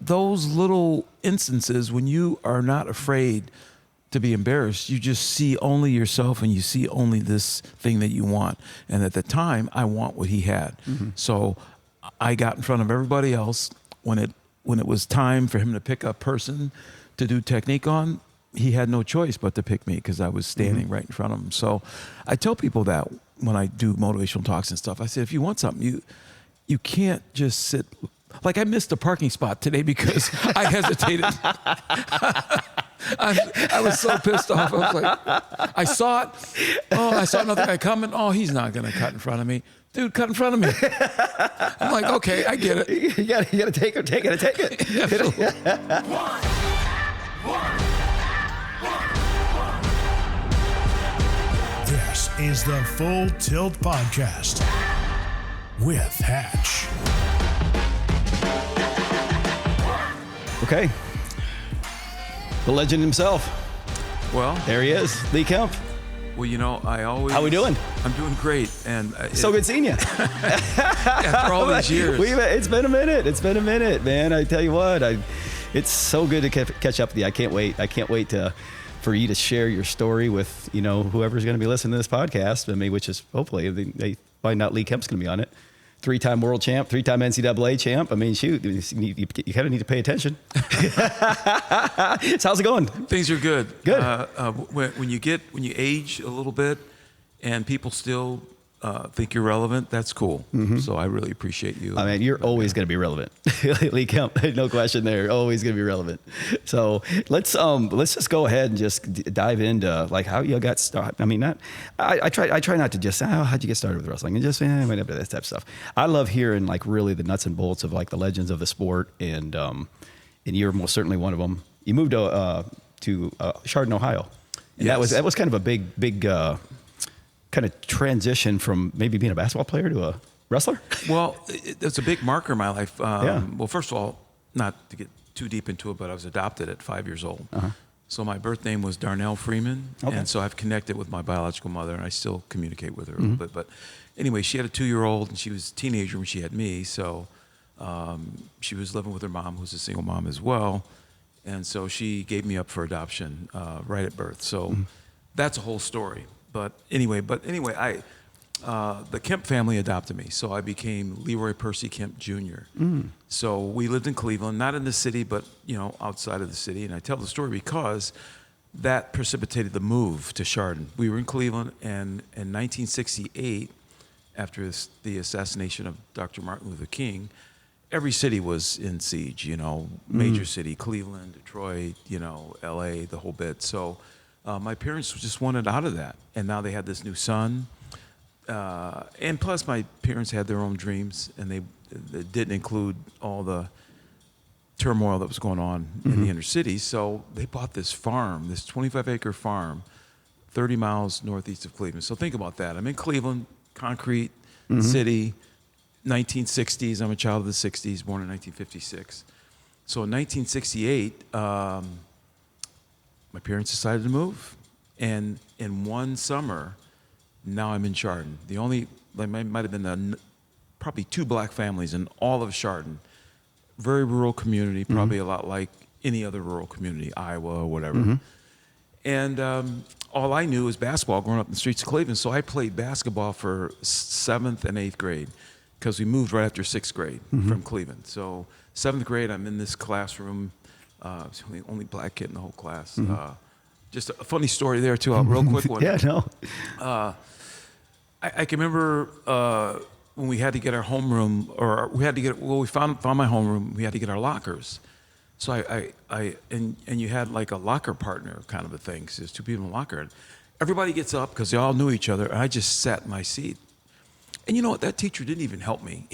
those little instances when you are not afraid to be embarrassed, you just see only yourself and you see only this thing that you want. And at the time, I want what he had. So I got in front of everybody else. When it was time for him to pick a person to do technique on, he had no choice but to pick me because I was standing right in front of him. So I tell people that when I do motivational talks and stuff, I say, if you want something, you can't just sit. Like I missed a parking spot today because I hesitated. I was so pissed off. I was like, I saw it. Oh, I saw another guy coming. Oh, he's not going to cut in front of me. Dude, cut in front of me. I'm like, okay, I get it. You gotta take it. This is the Full Tilt Podcast with Hatch. Okay. The legend himself. Well, There he is, Lee Kemp. well, you know, I always. How we doing? I'm doing great, and So good seeing you. after all these years. It's been a minute, man. I tell you what, it's so good to catch up with you. I can't wait for you to share your story with, whoever's going to be listening to this podcast. I mean, which is hopefully they find out Lee Kemp's going to be on it. 3-time world champ, 3-time NCAA champ. I mean, shoot, you kind of need to pay attention. So how's it going? Things are good. Good. When you age a little bit, and people still think you're relevant, that's cool. So I really appreciate you. I mean, you're always going to be relevant, Lee Kemp. No question there. Always going to be relevant. So let's just go ahead and just dive into like how you got started. I mean, I try not to just say, oh, how'd you get started with wrestling, and just whatever that type of stuff. I love hearing like really the nuts and bolts of like the legends of the sport, and you're most certainly one of them. You moved to Chardon, Ohio, and Yes. that was kind of a big kind of transition from maybe being a basketball player to a wrestler? Well, it's a big marker in my life. Yeah. Well, first of all, not to get too deep into it, but I was adopted at 5 years old. So my birth name was Darnell Freeman, and so I've connected with my biological mother, and I still communicate with her a little bit. But anyway, she had a 2-year-old, and she was a teenager when she had me. So she was living with her mom, who's a single mom as well, and so she gave me up for adoption right at birth. So that's a whole story. But anyway, the Kemp family adopted me, so I became Leroy Percy Kemp Jr. So we lived in Cleveland, not in the city, but outside of the city. And I tell the story because that precipitated the move to Chardon. We were in Cleveland, and in 1968, after the assassination of Dr. Martin Luther King, every city was in siege. Major city, Cleveland, Detroit, L.A., the whole bit. So. My parents just wanted out of that, and now they had this new son, and plus my parents had their own dreams, and they didn't include all the turmoil that was going on in the inner city. So they bought this farm, this 25-acre farm, 30 miles northeast of Cleveland. So think about that. I'm in Cleveland, concrete city, 1960s. I'm a child of the 60s, born in 1956. So in 1968. My parents decided to move, and in one summer, now I'm in Chardon. Might have been probably 2 black families in all of Chardon. Very rural community, probably a lot like any other rural community, Iowa or whatever. And all I knew was basketball growing up in the streets of Cleveland, so I played basketball for 7th and 8th grade because we moved right after 6th grade from Cleveland. So 7th grade, I'm in this classroom. I was the only black kid in the whole class. Just a funny story there, too, a real quick one. Yeah, no. I can remember when we had to get our homeroom, we found my homeroom, we had to get our lockers. So and you had like a locker partner kind of a thing, because there's 2 people in the locker. Everybody gets up because they all knew each other, and I just sat in my seat. And you know what? That teacher didn't even help me,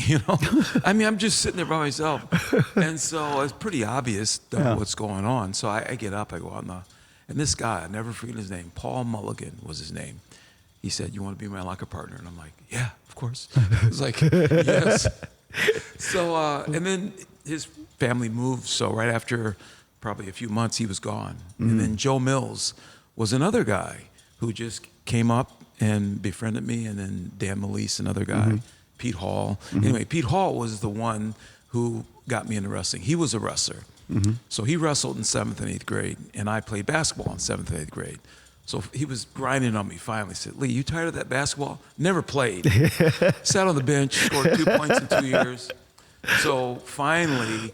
I mean, I'm just sitting there by myself. And so it's pretty obvious what's going on. So I get up, I go out and this guy, I'll never forget his name, Paul Mulligan was his name. He said, "You want to be my locker partner?" And I'm like, "Yeah, of course." I was like, "Yes." So, and then his family moved. So right after probably a few months, he was gone. And then Joe Mills was another guy who just came up and befriended me, and then Dan Melise, another guy, Pete Hall. Anyway, Pete Hall was the one who got me into wrestling. He was a wrestler. So he wrestled in 7th and 8th grade, and I played basketball in 7th and 8th grade. So he was grinding on me finally. He said, Lee, you tired of that basketball? Never played. Sat on the bench, scored 2 points in 2 years. So finally,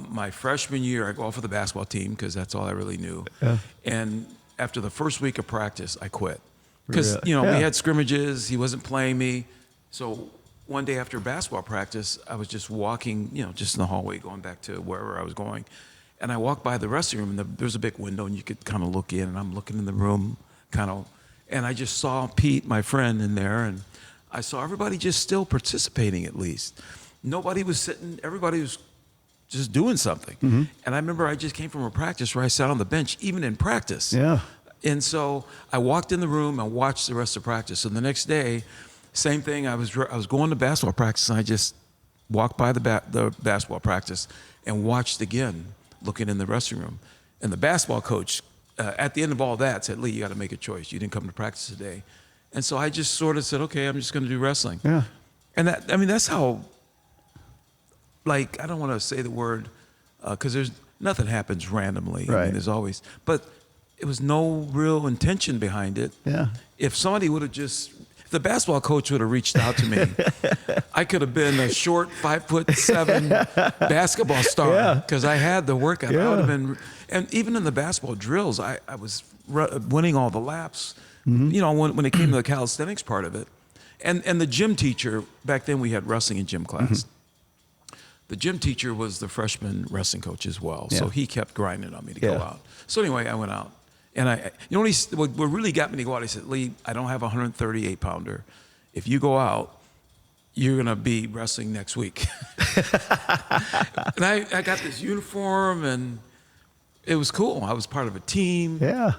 my freshman year, I go off for the basketball team because that's all I really knew. Yeah. And after the first week of practice, I quit. Because, we had scrimmages. He wasn't playing me. So one day after basketball practice, I was just walking, just in the hallway going back to wherever I was going. And I walked by the restroom, and there's a big window, and you could kind of look in, and I'm looking in the room, and I just saw Pete, my friend, in there, and I saw everybody just still participating at least. Nobody was sitting, everybody was just doing something. And I remember I just came from a practice where I sat on the bench, even in practice. Yeah. And so I walked in the room and watched the rest of practice. And the next day, same thing, I was going to basketball practice, and I just walked by the basketball practice and watched again, looking in the restroom room. And the basketball coach, at the end of all that, said, Lee, you got to make a choice. You didn't come to practice today. And so I just sort of said, okay, I'm just going to do wrestling. Yeah. And that's how, I don't want to say the word, because there's nothing happens randomly. Right. I mean, there's always, but it was no real intention behind it. Yeah. If somebody would have if the basketball coach would have reached out to me, I could have been a short 5'7" basketball star because I had the workout. I would have been, and even in the basketball drills, I was winning all the laps. When it came to the calisthenics part of it, and the gym teacher back then we had wrestling in gym class. The gym teacher was the freshman wrestling coach as well, so he kept grinding on me to go out. So anyway, I went out. And what really got me to go out, he said, Lee, I don't have a 138-pounder. If you go out, you're going to be wrestling next week. And I got this uniform, and it was cool. I was part of a team. Yeah.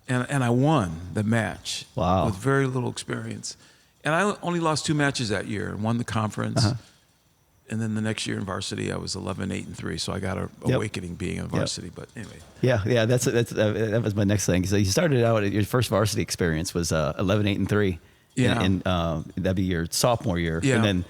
And I won the match. Wow. With very little experience. And I only lost 2 matches that year and won the conference. And then the next year in varsity, I was 11-8-3. So I got an awakening being in varsity. But anyway. Yeah. That was my next thing. So you started out, your first varsity experience was 11-8-3. Yeah. And that'd be your sophomore year. Yeah. And then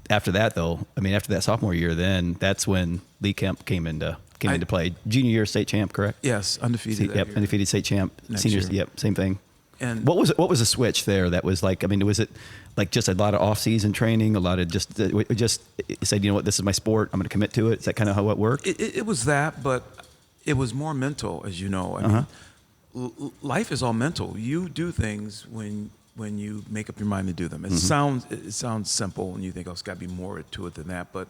after that, though, after that sophomore year, then that's when Lee Kemp came into play. Junior year state champ, correct? Yes, undefeated. Yep, undefeated state champ. Next Seniors, year. yep, same thing. And what was the switch there? That was was it like just a lot of off-season training, a lot of just said, you know what, this is my sport, I'm going to commit to it? Is that kind of how it worked? It was that, but it was more mental, as you know. I mean, life is all mental. You do things when you make up your mind to do them. It sounds simple, and you think, it's got to be more to it than that. But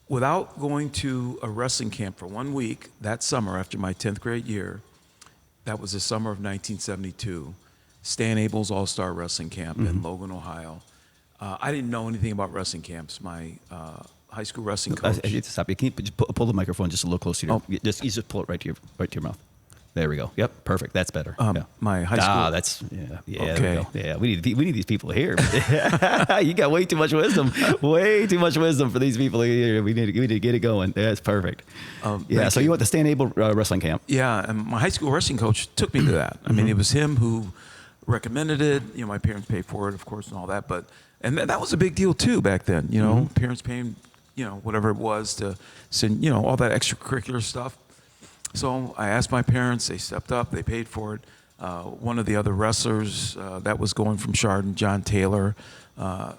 without going to a wrestling camp for 1 week that summer after my 10th grade year, that was the summer of 1972, Stan Abel's All-Star Wrestling Camp in Logan, Ohio. I didn't know anything about wrestling camps. My high school wrestling coach. I need to stop you. Can you pull the microphone just a little closer to you? Just pull it right to your mouth. There we go. Yep, perfect. That's better. My high school. That's okay. There we go. Yeah, we need these people here. You got way too much wisdom. Way too much wisdom for these people here. We need to get it going. That's perfect. So you went to Stan Able wrestling camp. Yeah, and my high school wrestling coach took me to that. I mean, it was him who recommended it. My parents paid for it, of course, and all that. But that was a big deal too back then. Parents paying, whatever it was to send, all that extracurricular stuff. So I asked my parents, they stepped up, they paid for it. One of the other wrestlers that was going from Chardon, John Taylor, I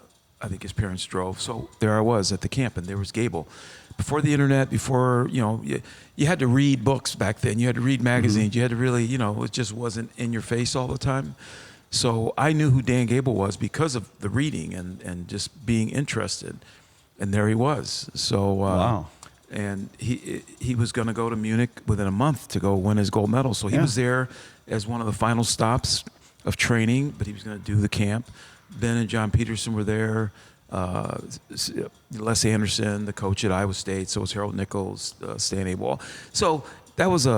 think his parents drove. So there I was at the camp, and there was Gable. Before the internet, you had to read books back then. You had to read magazines. You had to really, it just wasn't in your face all the time. So I knew who Dan Gable was because of the reading and just being interested. And there he was. So wow. And he was going to go to Munich within a month to go win his gold medal. So he was there as one of the final stops of training, but he was going to do the camp. Ben and John Peterson were there. Les Anderson, the coach at Iowa State. So was Harold Nichols, Stan Abel. So that was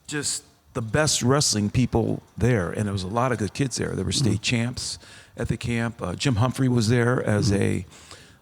just the best wrestling people there. And there was a lot of good kids there. There were state champs at the camp. Jim Humphrey was there as a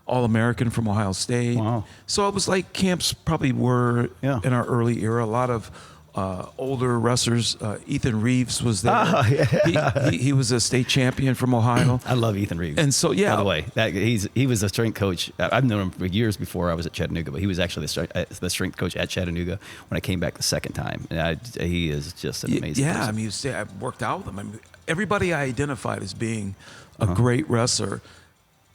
All-American from Ohio State. Wow. So it was like camps probably were in our early era. A lot of older wrestlers. Ethan Reeves was there. Oh, yeah. He was a state champion from Ohio. I love Ethan Reeves. And so, yeah. By the way, he was a strength coach. I've known him for years before I was at Chattanooga, but he was actually the strength coach at Chattanooga when I came back the second time. And he is just an amazing person. I mean, I worked out with him. I mean, everybody I identified as being a great wrestler,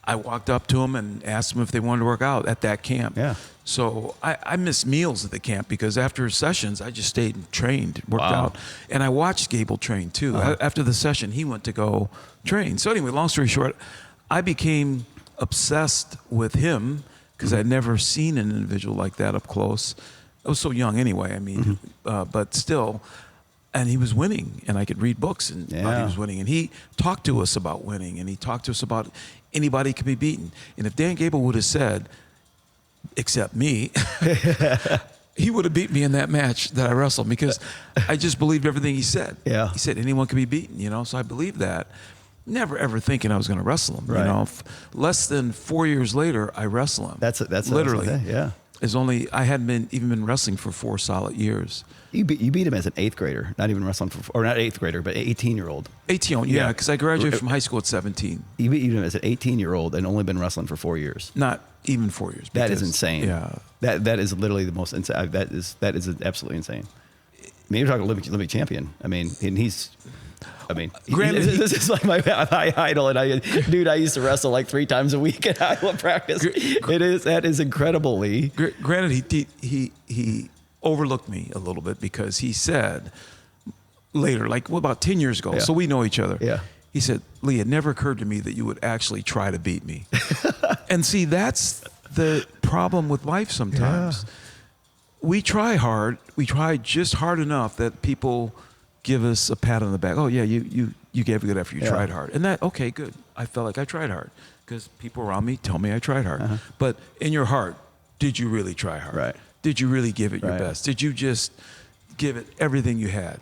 I walked up to him and asked them if they wanted to work out at that camp. Yeah. So I missed meals at the camp because after sessions, I just stayed and trained, worked out. And I watched Gable train too. After the session, he went to go train. So anyway, long story short, I became obsessed with him because I'd never seen an individual like that up close. I was so young anyway, I mean, but still. And he was winning, and I could read books and about he was winning. And he talked to us about winning, and he talked to us about anybody could be beaten. And if Dan Gable would have said, except me, he would have beat me in that match that I wrestled because I just believed everything he said. Yeah. He said anyone could be beaten, you know, so I believed that. Never ever thinking I was going to wrestle him, Right. you know. Less than 4 years later, I wrestle him. That's literally. Yeah. I hadn't even been wrestling for 4 solid years. You beat him as an 8th grader, not even wrestling or not 8th grader, but 18-year-old. 18, yeah, because I graduated from high school at 17. You beat him as an 18-year-old and only been wrestling for 4 years. Not even 4 years. That is insane. Yeah. That is literally the most insane. That is absolutely insane. I mean, you're talking Olympic champion. I mean, and Granted, this is like my idol, and I used to wrestle like 3 times a week at Iowa practice. That is incredible, Lee. Granted, he overlooked me a little bit because he said later, like about 10 years ago, so we know each other. Yeah. He said, Lee, it never occurred to me that you would actually try to beat me. And see, that's the problem with life sometimes. Yeah. We try hard. We try just hard enough that people give us a pat on the back. Oh, yeah, you gave a good effort. You tried hard. And that, okay, good. I felt like I tried hard because people around me tell me I tried hard. But in your heart, did you really try hard? Right. Did you really give it your Right. best? Did you just give it everything you had?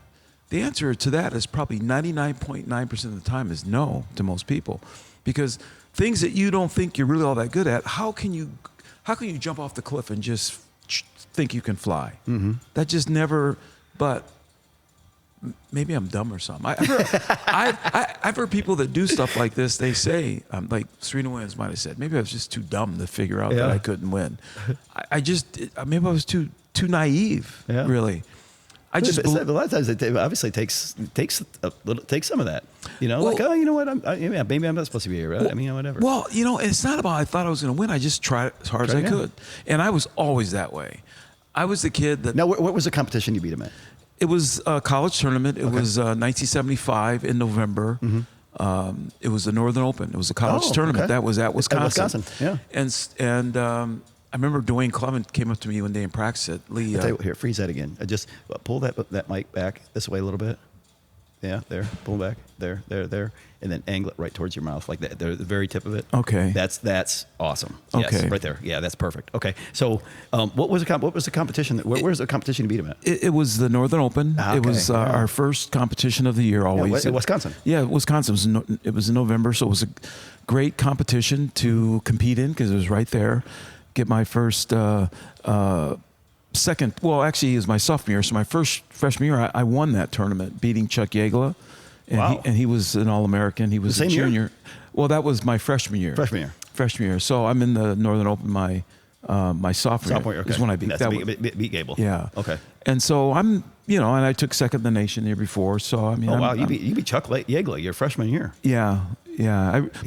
The answer to that is probably 99.9% of the time is no to most people, because things that you don't think you're really all that good at, how can you jump off the cliff and just think you can fly? That just never. But maybe I'm dumb or something. I've heard people that do stuff like this. They say, like Serena Williams might have said, maybe I was just too dumb to figure out that I couldn't win. Maybe I was too naive. Really. A lot of times it obviously takes some of that. You know, like, oh, you know what? Maybe I'm not supposed to be here. Right? I mean, whatever. Well, you know, it's not about I thought I was going to win. I just tried as hard as I could, and I was always that way. I was the kid that. Now, what was the competition you beat him at? It was a college tournament. It was 1975 in November. It was the Northern Open. It was a college tournament. Okay. That was at Wisconsin. At Wisconsin, yeah. And I remember Dwayne Clement came up to me one day in practice at Lee. I'll tell you, here, freeze that again. Just pull that mic back this way a little bit. Yeah, there. Pull back. There. And then angle it right towards your mouth like that. The very tip of it. Okay. That's awesome. Yes, Okay. right there. Yeah, that's perfect. Okay. So, what was the competition? Where's the competition you beat him at? It was the Northern Open. It was our first competition of the year. Always in Wisconsin. Yeah, Wisconsin. It was in November, so it was a great competition to compete in because it was right there. Get my first. Second, well, actually, it was my sophomore year. So my first freshman year, I won that tournament, beating Chuck Yegla, and he was an All-American. He was a junior. Year? Well, that was my freshman year. Freshman year. So I'm in the Northern Open my sophomore year. Okay. Is when I beat beat Gable. Yeah. Okay. And so I'm, and I took second in the nation the year before. So I mean, you beat Chuck Yegla your freshman year. Yeah.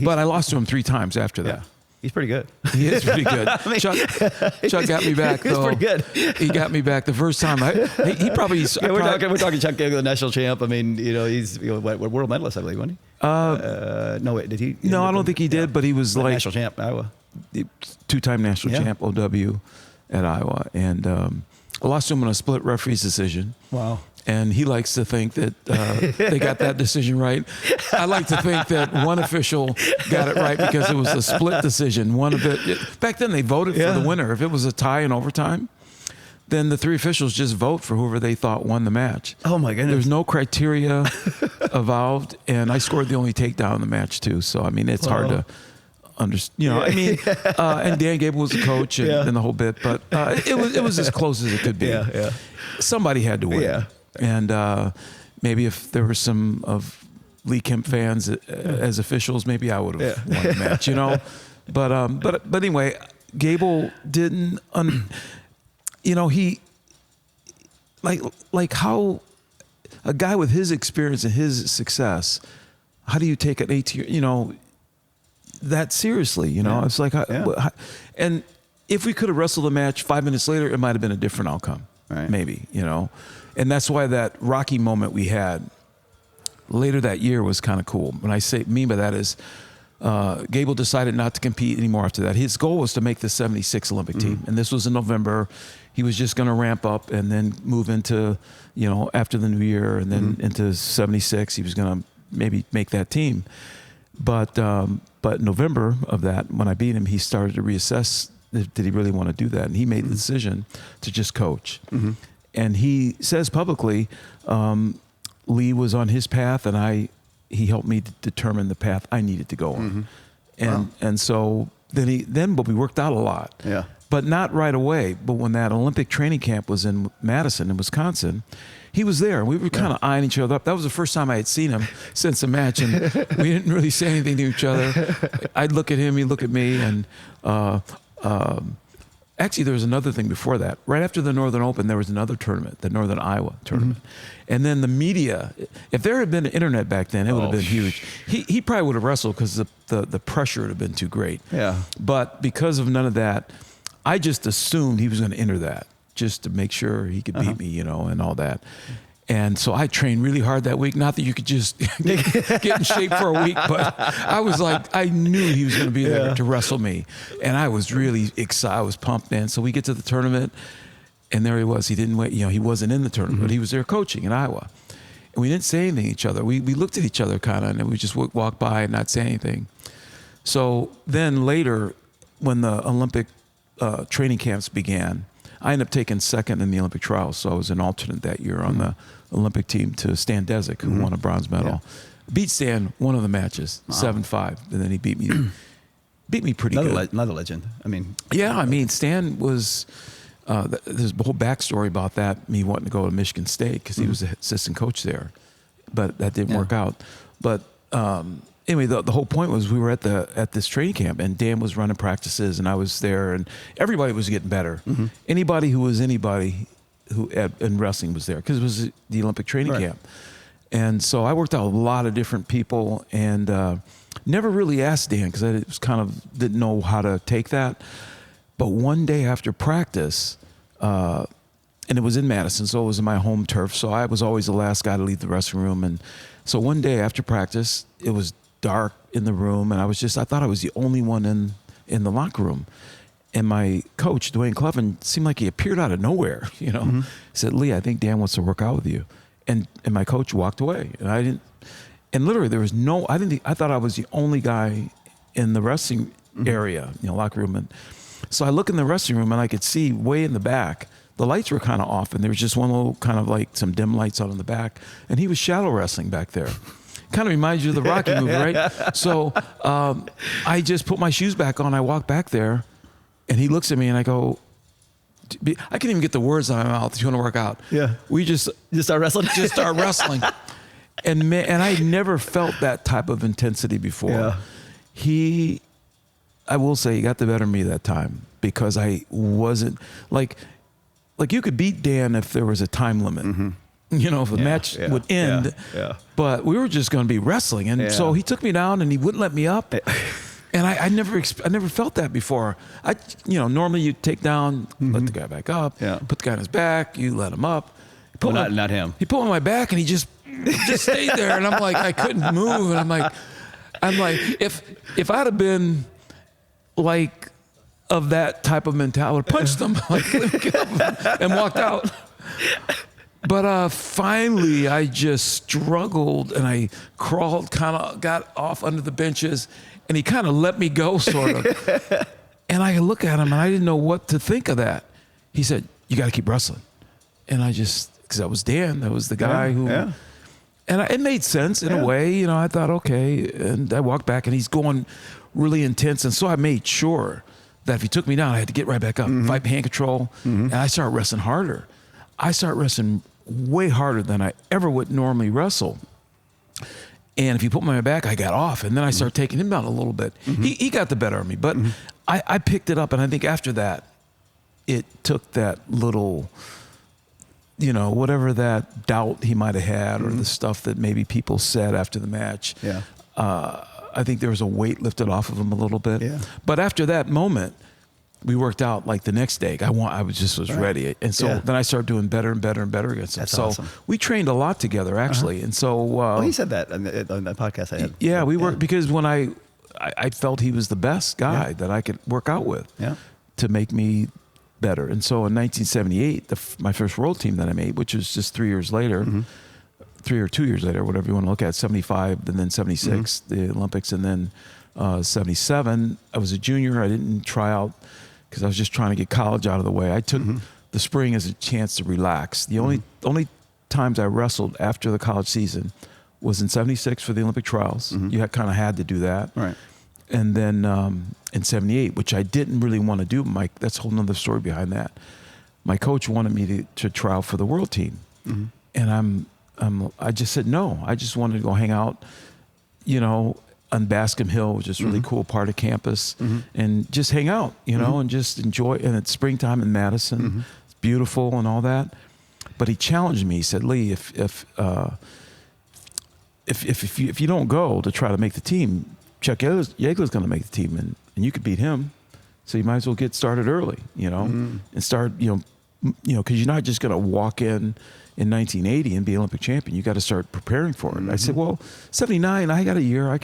But I lost to him 3 times after that. Yeah. He's pretty good. He is pretty good. Chuck got me back, though. He's pretty good. He got me back the first time. He probably. We're talking Chuck Yegla, the national champ. I mean, he's world medalist, I believe, wasn't he? No, wait, did he? No, I don't think he did. But he was like national champ, Iowa, 2-time national champ, OW, at Iowa, and I lost to him on a split referee's decision. Wow. And he likes to think that they got that decision right. I like to think that one official got it right because it was a split decision. Back then they voted for the winner. If it was a tie in overtime, then the 3 officials just vote for whoever they thought won the match. Oh my goodness! There's no criteria evolved, and I scored the only takedown in the match too. So I mean, it's hard to I mean, and Dan Gable was the coach and the whole bit, but it was as close as it could be. Yeah. Somebody had to win. Yeah. And maybe if there were some of Lee Kemp fans as officials, maybe I would have won the match, But anyway, Gable didn't, he, like how a guy with his experience and his success, how do you take an 18-year, that seriously, It's like, and if we could have wrestled the match 5 minutes later, it might have been a different outcome, maybe, and that's why that Rocky moment we had later that year was kind of cool. When I mean by that is, Gable decided not to compete anymore after that. His goal was to make the 76 Olympic team, and this was in November. He was just going to ramp up and then move into, after the new year and then into 76. He was going to maybe make that team. But November of that, when I beat him, he started to reassess, did he really want to do that? And he made the decision to just coach. And he says publicly, Lee was on his path and he helped me to determine the path I needed to go on. And so but we worked out a lot. Yeah. But not right away. But when that Olympic training camp was in Madison, in Wisconsin, he was there. We were kind of eyeing each other up. That was the first time I had seen him since the match, and we didn't really say anything to each other. I'd look at him, he'd look at me, and actually there was another thing before that. Right after the Northern Open, there was another tournament, the Northern Iowa tournament. And then the media, if there had been an internet back then, it would have been huge. He probably would have wrestled because the pressure would have been too great. Yeah. But because of none of that, I just assumed he was going to enter that just to make sure he could beat me, and all that. And so I trained really hard that week. Not that you could just get in shape for a week, but I was like, I knew he was going to be there to wrestle me. And I was really excited. I was pumped, man. So we get to the tournament, and there he was. He didn't wait. He wasn't in the tournament, but he was there coaching in Iowa. And we didn't say anything to each other. We looked at each other kind of, and we just walked by and not say anything. So then later, when the Olympic training camps began, I ended up taking second in the Olympic trials. So I was an alternate that year on the Olympic team to Stan Desick, who won a bronze medal. Beat Stan one of the matches, 7-5, and then he beat me pretty good. Another legend. Stan was. There's a whole backstory about that. Me wanting to go to Michigan State because he was the assistant coach there, but that didn't work out. But anyway, the whole point was we were at this training camp, and Dan was running practices, and I was there, and everybody was getting better. Anybody who in wrestling was there because it was the Olympic training camp. And so I worked out a lot of different people, and never really asked Dan because I was didn't know how to take that. But one day after practice, and it was in Madison, so it was in my home turf, so I was always the last guy to leave the wrestling room. And so one day after practice, it was dark in the room, and I thought I was the only one in the locker room. And my coach, Dwayne Clevin, seemed like he appeared out of nowhere, He said, Lee, I think Dan wants to work out with you. And my coach walked away. And literally there was I thought I was the only guy in the wrestling area, locker room. And so I look in the wrestling room and I could see way in the back, the lights were kind of off, and there was just one little kind of like some dim lights out in the back, and he was shadow wrestling back there. Kind of reminds you of the Rocky movie, right? So I just put my shoes back on. I walk back there, and he looks at me, and I go, I can't even get the words out of my mouth. You want to work out? Yeah. We just start wrestling. Just start wrestling, and I never felt that type of intensity before. Yeah. I will say he got the better of me that time because I wasn't like you could beat Dan if there was a time limit. If the match would end, but we were just going to be wrestling. And so he took me down and he wouldn't let me up. And I never felt that before. Normally you take down, let the guy back up, put the guy on his back, you let him up. Not him. He put me on my back and he just stayed there. And I'm like, I couldn't move. And I'm like, if I'd have been like of that type of mentality, I would have punched him and walked out. But finally, I just struggled and I crawled, kind of got off under the benches, and he kind of let me go, sort of. And I look at him and I didn't know what to think of that. He said, "You got to keep wrestling." And because that was Dan, that was the guy who. Yeah. And it made sense in a way, I thought, okay. And I walked back and he's going really intense. And so I made sure that if he took me down, I had to get right back up, fight hand control, and I started wrestling harder. I started wrestling way harder than I ever would normally wrestle. And if he put me on my back, I got off. And then I started taking him down a little bit. He got the better of me. But I picked it up. And I think after that, it took that little, you know, whatever that doubt he might have had or the stuff that maybe people said after the match. Yeah. I think there was a weight lifted off of him a little bit. Yeah. But after that moment, we worked out like the next day. I was ready. And so then I started doing better and better and better against him. That's so awesome. we trained a lot together, actually. And so... he said that on that podcast I had. Yeah, we worked because when I felt he was the best guy that I could work out with to make me better. And so in 1978, my first world team that I made, which was just 3 years later, 3 or 2 years later, whatever you want to look at, 75 and then 76, the Olympics, and then 77. I was a junior. I didn't try out because I was just trying to get college out of the way. I took the spring as a chance to relax. The only times I wrestled after the college season was in 76 for the Olympic trials. You kind of had to do that. Right. And then in 78, which I didn't really want to do, Mike, that's a whole nother story behind that. My coach wanted me to try out for the world team. And I just said no. I just wanted to go hang out, you know, on Bascom Hill, which is a really cool part of campus, and just hang out, you know, and just enjoy. And it's springtime in Madison. It's beautiful and all that. But he challenged me. He said, Lee, if you don't go to try to make the team, Chuck Yeagler's going to make the team, and you could beat him. So you might as well get started early, you know, and start, you know, because you're not just going to walk in 1980 and be Olympic champion. You got to start preparing for it. I said, well, 79, I got a year.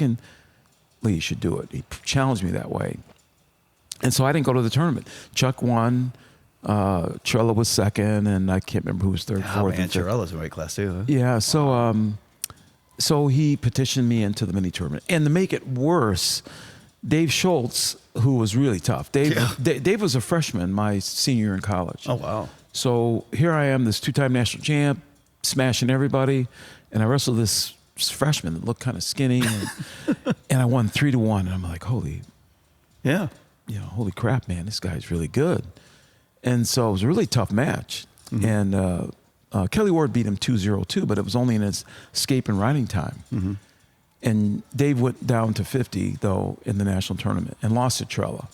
Lee, you should do it. He challenged me that way. And so I didn't go to the tournament. Chuck won. Trella was second, and I can't remember who was third, fourth. Man, Chiarella's in weight class too. Huh? Yeah. So he petitioned me into the mini tournament. And to make it worse, Dave Schultz, who was really tough. Dave was a freshman my senior year in college. Oh, wow. So here I am, this two-time national champ, smashing everybody, and I wrestled this freshman that looked kind of skinny, and I won 3-1. And I'm like, holy crap, man, this guy's really good. And so it was a really tough match. And Kelly Ward beat him 2-0 but it was only in his escape and riding time. And Dave went down to 50, though, in the national tournament and lost to Trella.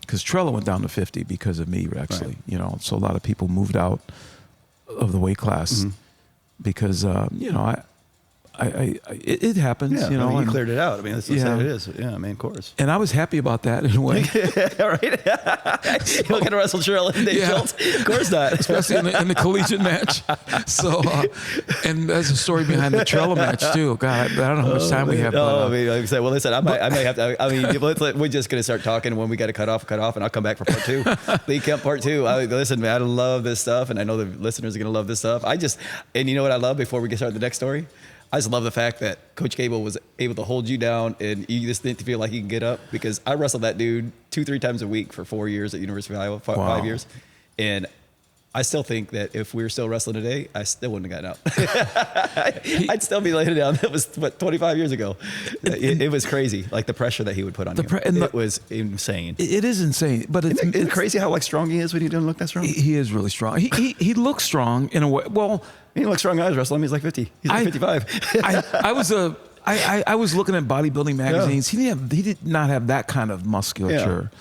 Because Trella went down to 50 because of me, actually. You know, so a lot of people moved out of the weight class because, you know, it happens. Yeah, you know, I mean, you cleared it out. I mean, that's how it is. Yeah, I mean, of course. And I was happy about that in a way. Right? You're not going to wrestle Trella and Dave Schultz? Of course not. Especially in the collegiate match. So, and there's a story behind the Trella match, too. God, I don't know how much time we have. I mean, like I said, well, listen, I may have to. I mean, we're just going to start talking. When we got to cut off, and I'll come back for part 2. Lee Kemp part 2. Listen, man, I love this stuff, and I know the listeners are going to love this stuff. And you know what I love before we get started the next story? I just love the fact that Coach Gable was able to hold you down and you just didn't feel like you can get up, because I wrestled that dude 2-3 times a week for 4 years at University of Iowa, 5 years. And I still think that if we were still wrestling today, I still wouldn't have gotten up. I'd still be laying down. That was, 25 years ago. It was crazy, like the pressure that he would put on you. It was insane. It is insane. But it's crazy how strong he is when he doesn't look that strong. He is really strong. He looks strong in a way. Well, he looks strong. I was wrestling him. He's like 50. He's like 55. I was looking at bodybuilding magazines. Yeah. He did not have that kind of musculature. Yeah.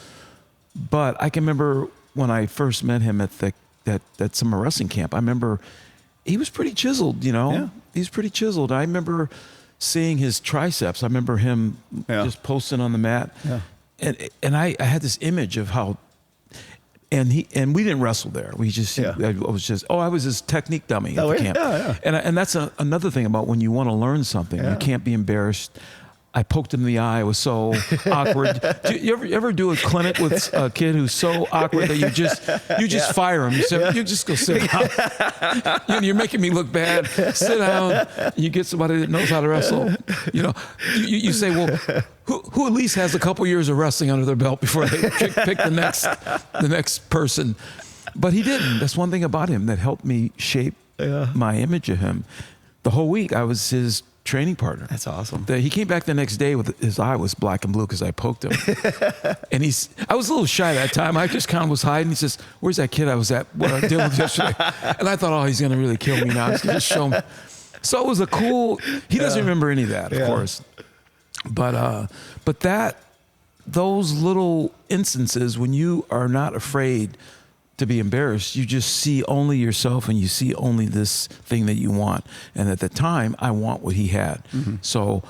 But I can remember when I first met him at that summer wrestling camp. I remember he was pretty chiseled, you know. Yeah. He's pretty chiseled. I remember seeing his triceps. I remember him just posting on the mat. Yeah. And I had this image of how, and we didn't wrestle there. We just, I was his technique dummy at the camp. Yeah. And that's another thing about when you want to learn something, you can't be embarrassed. I poked him in the eye. It was so awkward. Do you ever do a clinic with a kid who's so awkward that you just fire him? You say, you just go sit down. You're making me look bad. Sit down. You get somebody that knows how to wrestle. You know, you say, well, who at least has a couple years of wrestling under their belt before they pick the next person? But he didn't. That's one thing about him that helped me shape my image of him. The whole week I was his training partner. That's awesome. He came back the next day with his eye was black and blue because I poked him. And I was a little shy that time. I just kind of was hiding. He says, "Where's that kid I was at? What I did with yesterday?" And I thought, "Oh, he's going to really kill me now. He's going to show me." So it was a cool. He doesn't remember any of that, of course. But those little instances when you are not afraid to be embarrassed, you just see only yourself and you see only this thing that you want. And at the time, I want what he had. So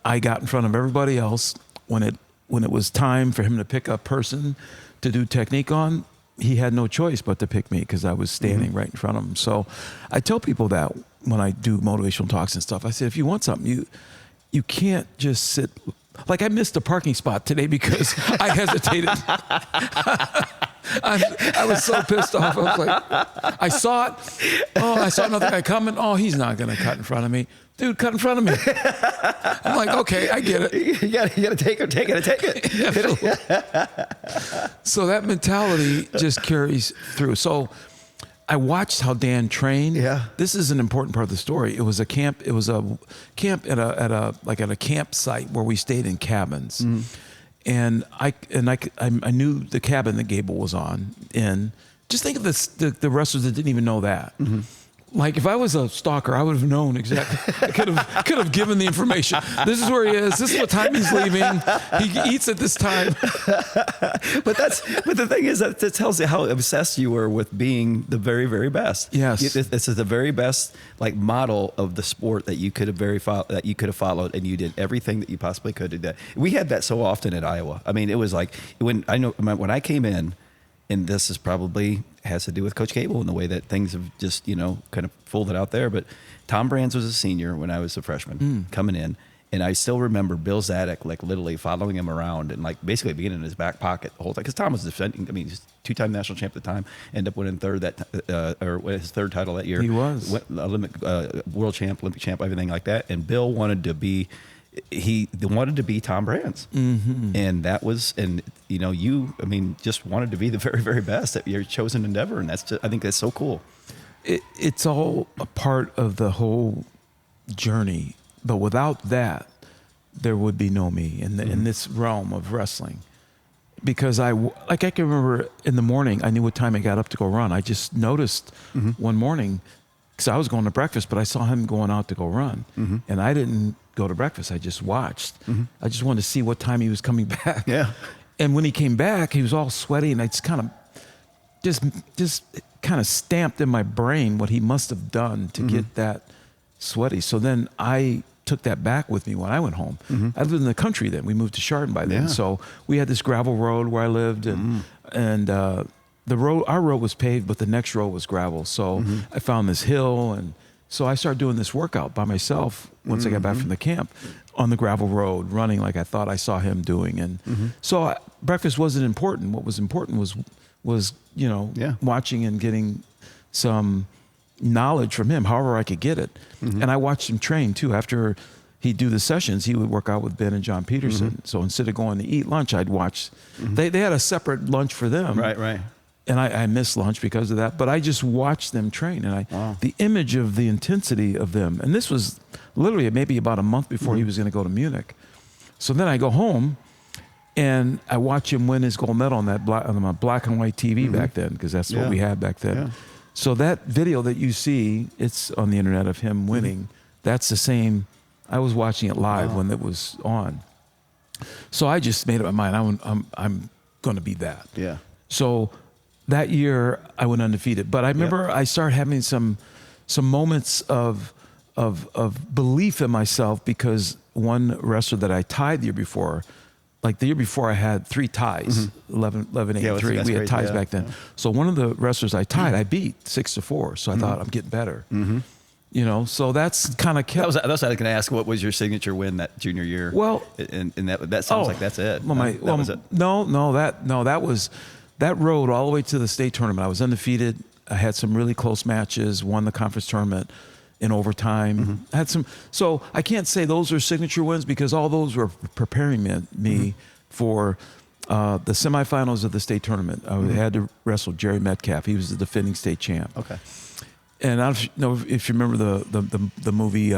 I got in front of everybody else. When it was time for him to pick a person to do technique on, he had no choice but to pick me because I was standing right in front of him. So I tell people that when I do motivational talks and stuff, I said, if you want something, you can't just sit. Like I missed a parking spot today because I hesitated. I was so pissed off. I was like, I saw it. Oh, I saw another guy coming. Oh, he's not going to cut in front of me. Dude, cut in front of me. I'm like, okay, I get it. You got to take it. Yeah, so that mentality just carries through. So I watched how Dan trained. Yeah. This is an important part of the story. It was a camp. It was a camp at a campsite where we stayed in cabins. And I knew the cabin that Gable was on. And just think of this, the wrestlers that didn't even know that. Like if I was a stalker, I would have known exactly. I could have given the information. This is where he is. This is what time he's leaving. He eats at this time. But the thing is that tells you how obsessed you were with being the very, very best. Yes, this is the very best like model of the sport that you could have followed, and you did everything that you possibly could do that. We had that so often at Iowa. I mean, it was like when I came in. And this is probably has to do with Coach Gable and the way that things have just, kind of folded out there. But Tom Brands was a senior when I was a freshman coming in. And I still remember Bill Zadek, like literally following him around and like basically being in his back pocket the whole time. Because Tom was defending, he's two-time national champ at the time, ended up winning his third title that year. He was. Olympic, world champ, Olympic champ, everything like that. And Bill wanted to be Tom Brands. And that was, just wanted to be the very, very best at your chosen endeavor. And I think that's so cool. It's all a part of the whole journey, but without that, there would be no me in this realm of wrestling. Because I can remember in the morning, I knew what time I got up to go run. I just noticed one morning, because I was going to breakfast, but I saw him going out to go run. And I didn't go to breakfast. I just watched. I just wanted to see what time he was coming back. Yeah. And when he came back, he was all sweaty, and I just kind of stamped in my brain what he must have done to get that sweaty. So then I took that back with me when I went home. I lived in the country then. We moved to Chardon by then. So we had this gravel road where I lived, and our road was paved, but the next road was gravel. So I found this hill, and so I started doing this workout by myself once I got back from the camp on the gravel road, running like I thought I saw him doing. And so breakfast wasn't important. What was important was watching and getting some knowledge from him, however I could get it. And I watched him train too. After he'd do the sessions, he would work out with Ben and John Peterson. So instead of going to eat lunch, I'd watch. They had a separate lunch for them. Right. And I missed lunch because of that, but I just watched them train, and the image of the intensity of them. And this was literally maybe about a month before he was going to go to Munich. So then I go home, and I watch him win his gold medal on my black and white TV back then, because that's what we had back then. Yeah. So that video that you see, it's on the internet of him winning. That's the same. I was watching it live when it was on. So I just made up my mind. I'm going to be that. Yeah. So that year I went undefeated, but I remember I started having some moments of belief in myself, because one wrestler that I tied the year before, like the year before, I had 3 ties, 11, 8, 3. We had ties back then. So one of the wrestlers I tied, I beat 6-4. So I thought, I'm getting better. So that's kind of kept. That was I was going to ask, what was your signature win that junior year? Well, and that sounds like that's it. That was it. That road all the way to the state tournament. I was undefeated. I had some really close matches. Won the conference tournament in overtime. I had some. So I can't say those are signature wins, because all those were preparing me for the semifinals of the state tournament. I had to wrestle Jerry Metcalf. He was the defending state champ. Okay. And I don't know if you remember the movie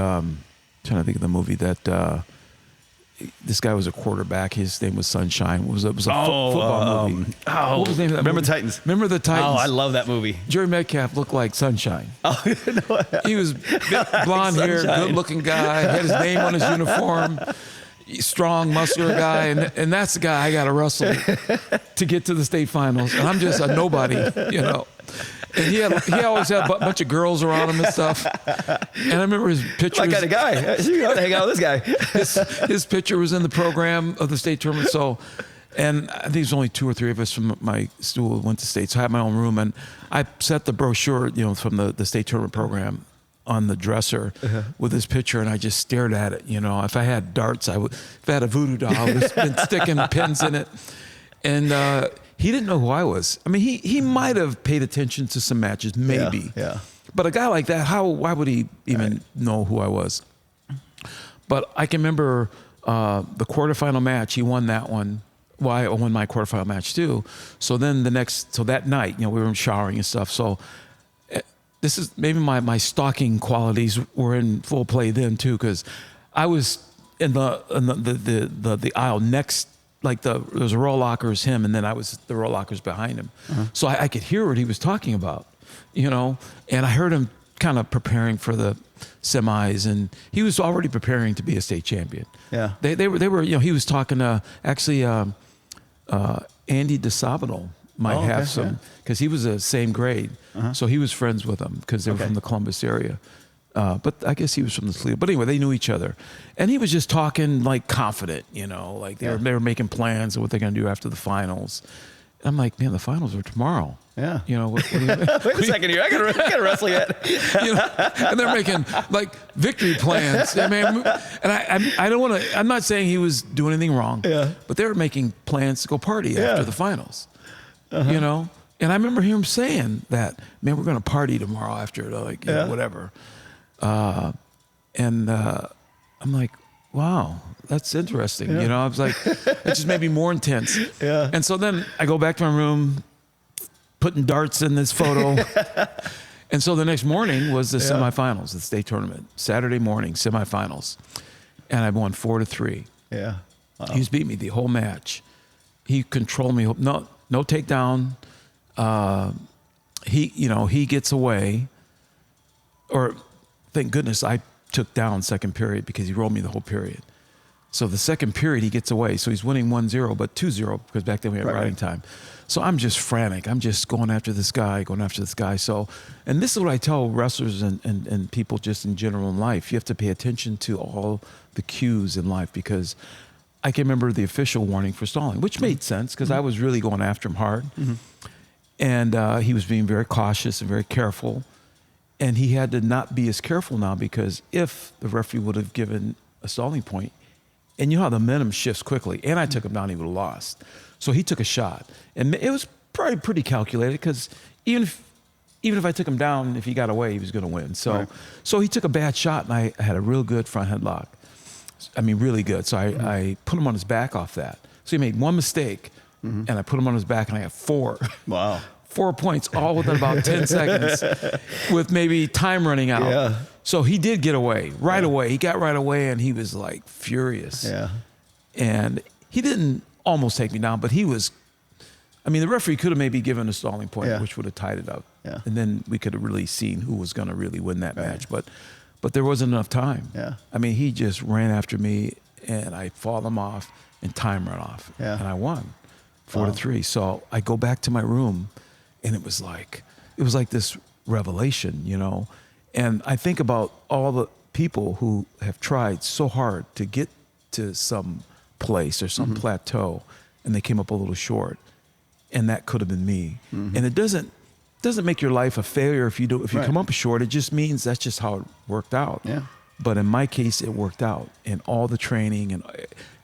trying to think of the movie that this guy was a quarterback. His name was Sunshine. It was a football movie. What was the name of that Remember movie? Titans. Remember the Titans? Oh, I love that movie. Jerry Metcalf looked like Sunshine. Oh, no. He was blonde hair, good-looking guy, had his name on his uniform, strong, muscular guy, and that's the guy I got to wrestle to get to the state finals. And I'm just a nobody, you know. And he always had a bunch of girls around him and stuff. And I remember his picture. My kind of guy. You got to hang out with this guy. His picture was in the program of the state tournament. So, and I think there's only 2 or 3 of us from my school who went to state. So I had my own room, and I set the brochure, you know, from the state tournament program on the dresser with his picture, and I just stared at it. You know, if I had darts, if I had a voodoo doll, I would have been sticking pins in it. And he didn't know who I was. I mean, he might have paid attention to some matches, maybe. Yeah. But a guy like that, why would he even know who I was? But I can remember the quarterfinal match. He won that one. Well, I won my quarterfinal match too. So then that night, you know, we were showering and stuff. So this is maybe my stalking qualities were in full play then too, because I was in the aisle next. Like there was a row lockers, him, and then I was the row lockers behind him. So I could hear what he was talking about, you know, and I heard him kind of preparing for the semis, and he was already preparing to be a state champion. Yeah. They were, you know, he was talking to actually Andy DeSabino might have some, because he was the same grade. So he was friends with them because they were from the Columbus area. But I guess he was from the Toledo. But anyway, they knew each other. And he was just talking like confident, you know, like they were making plans of what they're going to do after the finals. And I'm like, man, the finals are tomorrow. Yeah. You know, what do you, Wait a second here. I gotta wrestle yet. you know, and they're making like victory plans. I mean, and I don't want to, I'm not saying he was doing anything wrong, but they were making plans to go party after the finals, you know? And I remember him saying that, man, we're going to party tomorrow after, like, you know, whatever. And I'm like, wow, that's interesting. You know, I was like, it just made me more intense. Yeah. And so then I go back to my room, putting darts in this photo. And so the next morning was the semifinals, the state tournament. Saturday morning, semifinals. And I won 4-3. Yeah. Wow. He was beating me the whole match. He controlled me. No takedown. He gets away. Or thank goodness I took down second period because he rolled me the whole period. So the second period he gets away. So he's winning 1-0, but 2-0 because back then we had riding time. So I'm just frantic. I'm just going after this guy. So, and this is what I tell wrestlers and people just in general in life. You have to pay attention to all the cues in life, because I can remember the official warning for stalling, which made sense because I was really going after him hard. And he was being very cautious and very careful. And he had to not be as careful now, because if the referee would have given a stalling point, and you know how the momentum shifts quickly, and I took him down, he would have lost. So he took a shot. And it was probably pretty calculated, because even if I took him down, if he got away, he was going to win. So so he took a bad shot, and I had a real good front headlock. I mean, really good. So I put him on his back off that. So he made one mistake, and I put him on his back, and I got 4. Wow. 4 points, all within about 10 seconds, with maybe time running out. Yeah. So he did get away right away. He got right away, and he was like furious. Yeah. And he didn't almost take me down, but he was. I mean, the referee could have maybe given a stalling point, which would have tied it up. Yeah. And then we could have really seen who was going to really win that match. But there wasn't enough time. Yeah. I mean, he just ran after me, and I fought him off, and time ran off. Yeah. And I won 4-3. So I go back to my room. And it was like this revelation, you know. And I think about all the people who have tried so hard to get to some place or some plateau, and they came up a little short. And that could have been me. And it doesn't make your life a failure if you come up short. It just means that's just how it worked out. Yeah. But in my case, it worked out. And all the training and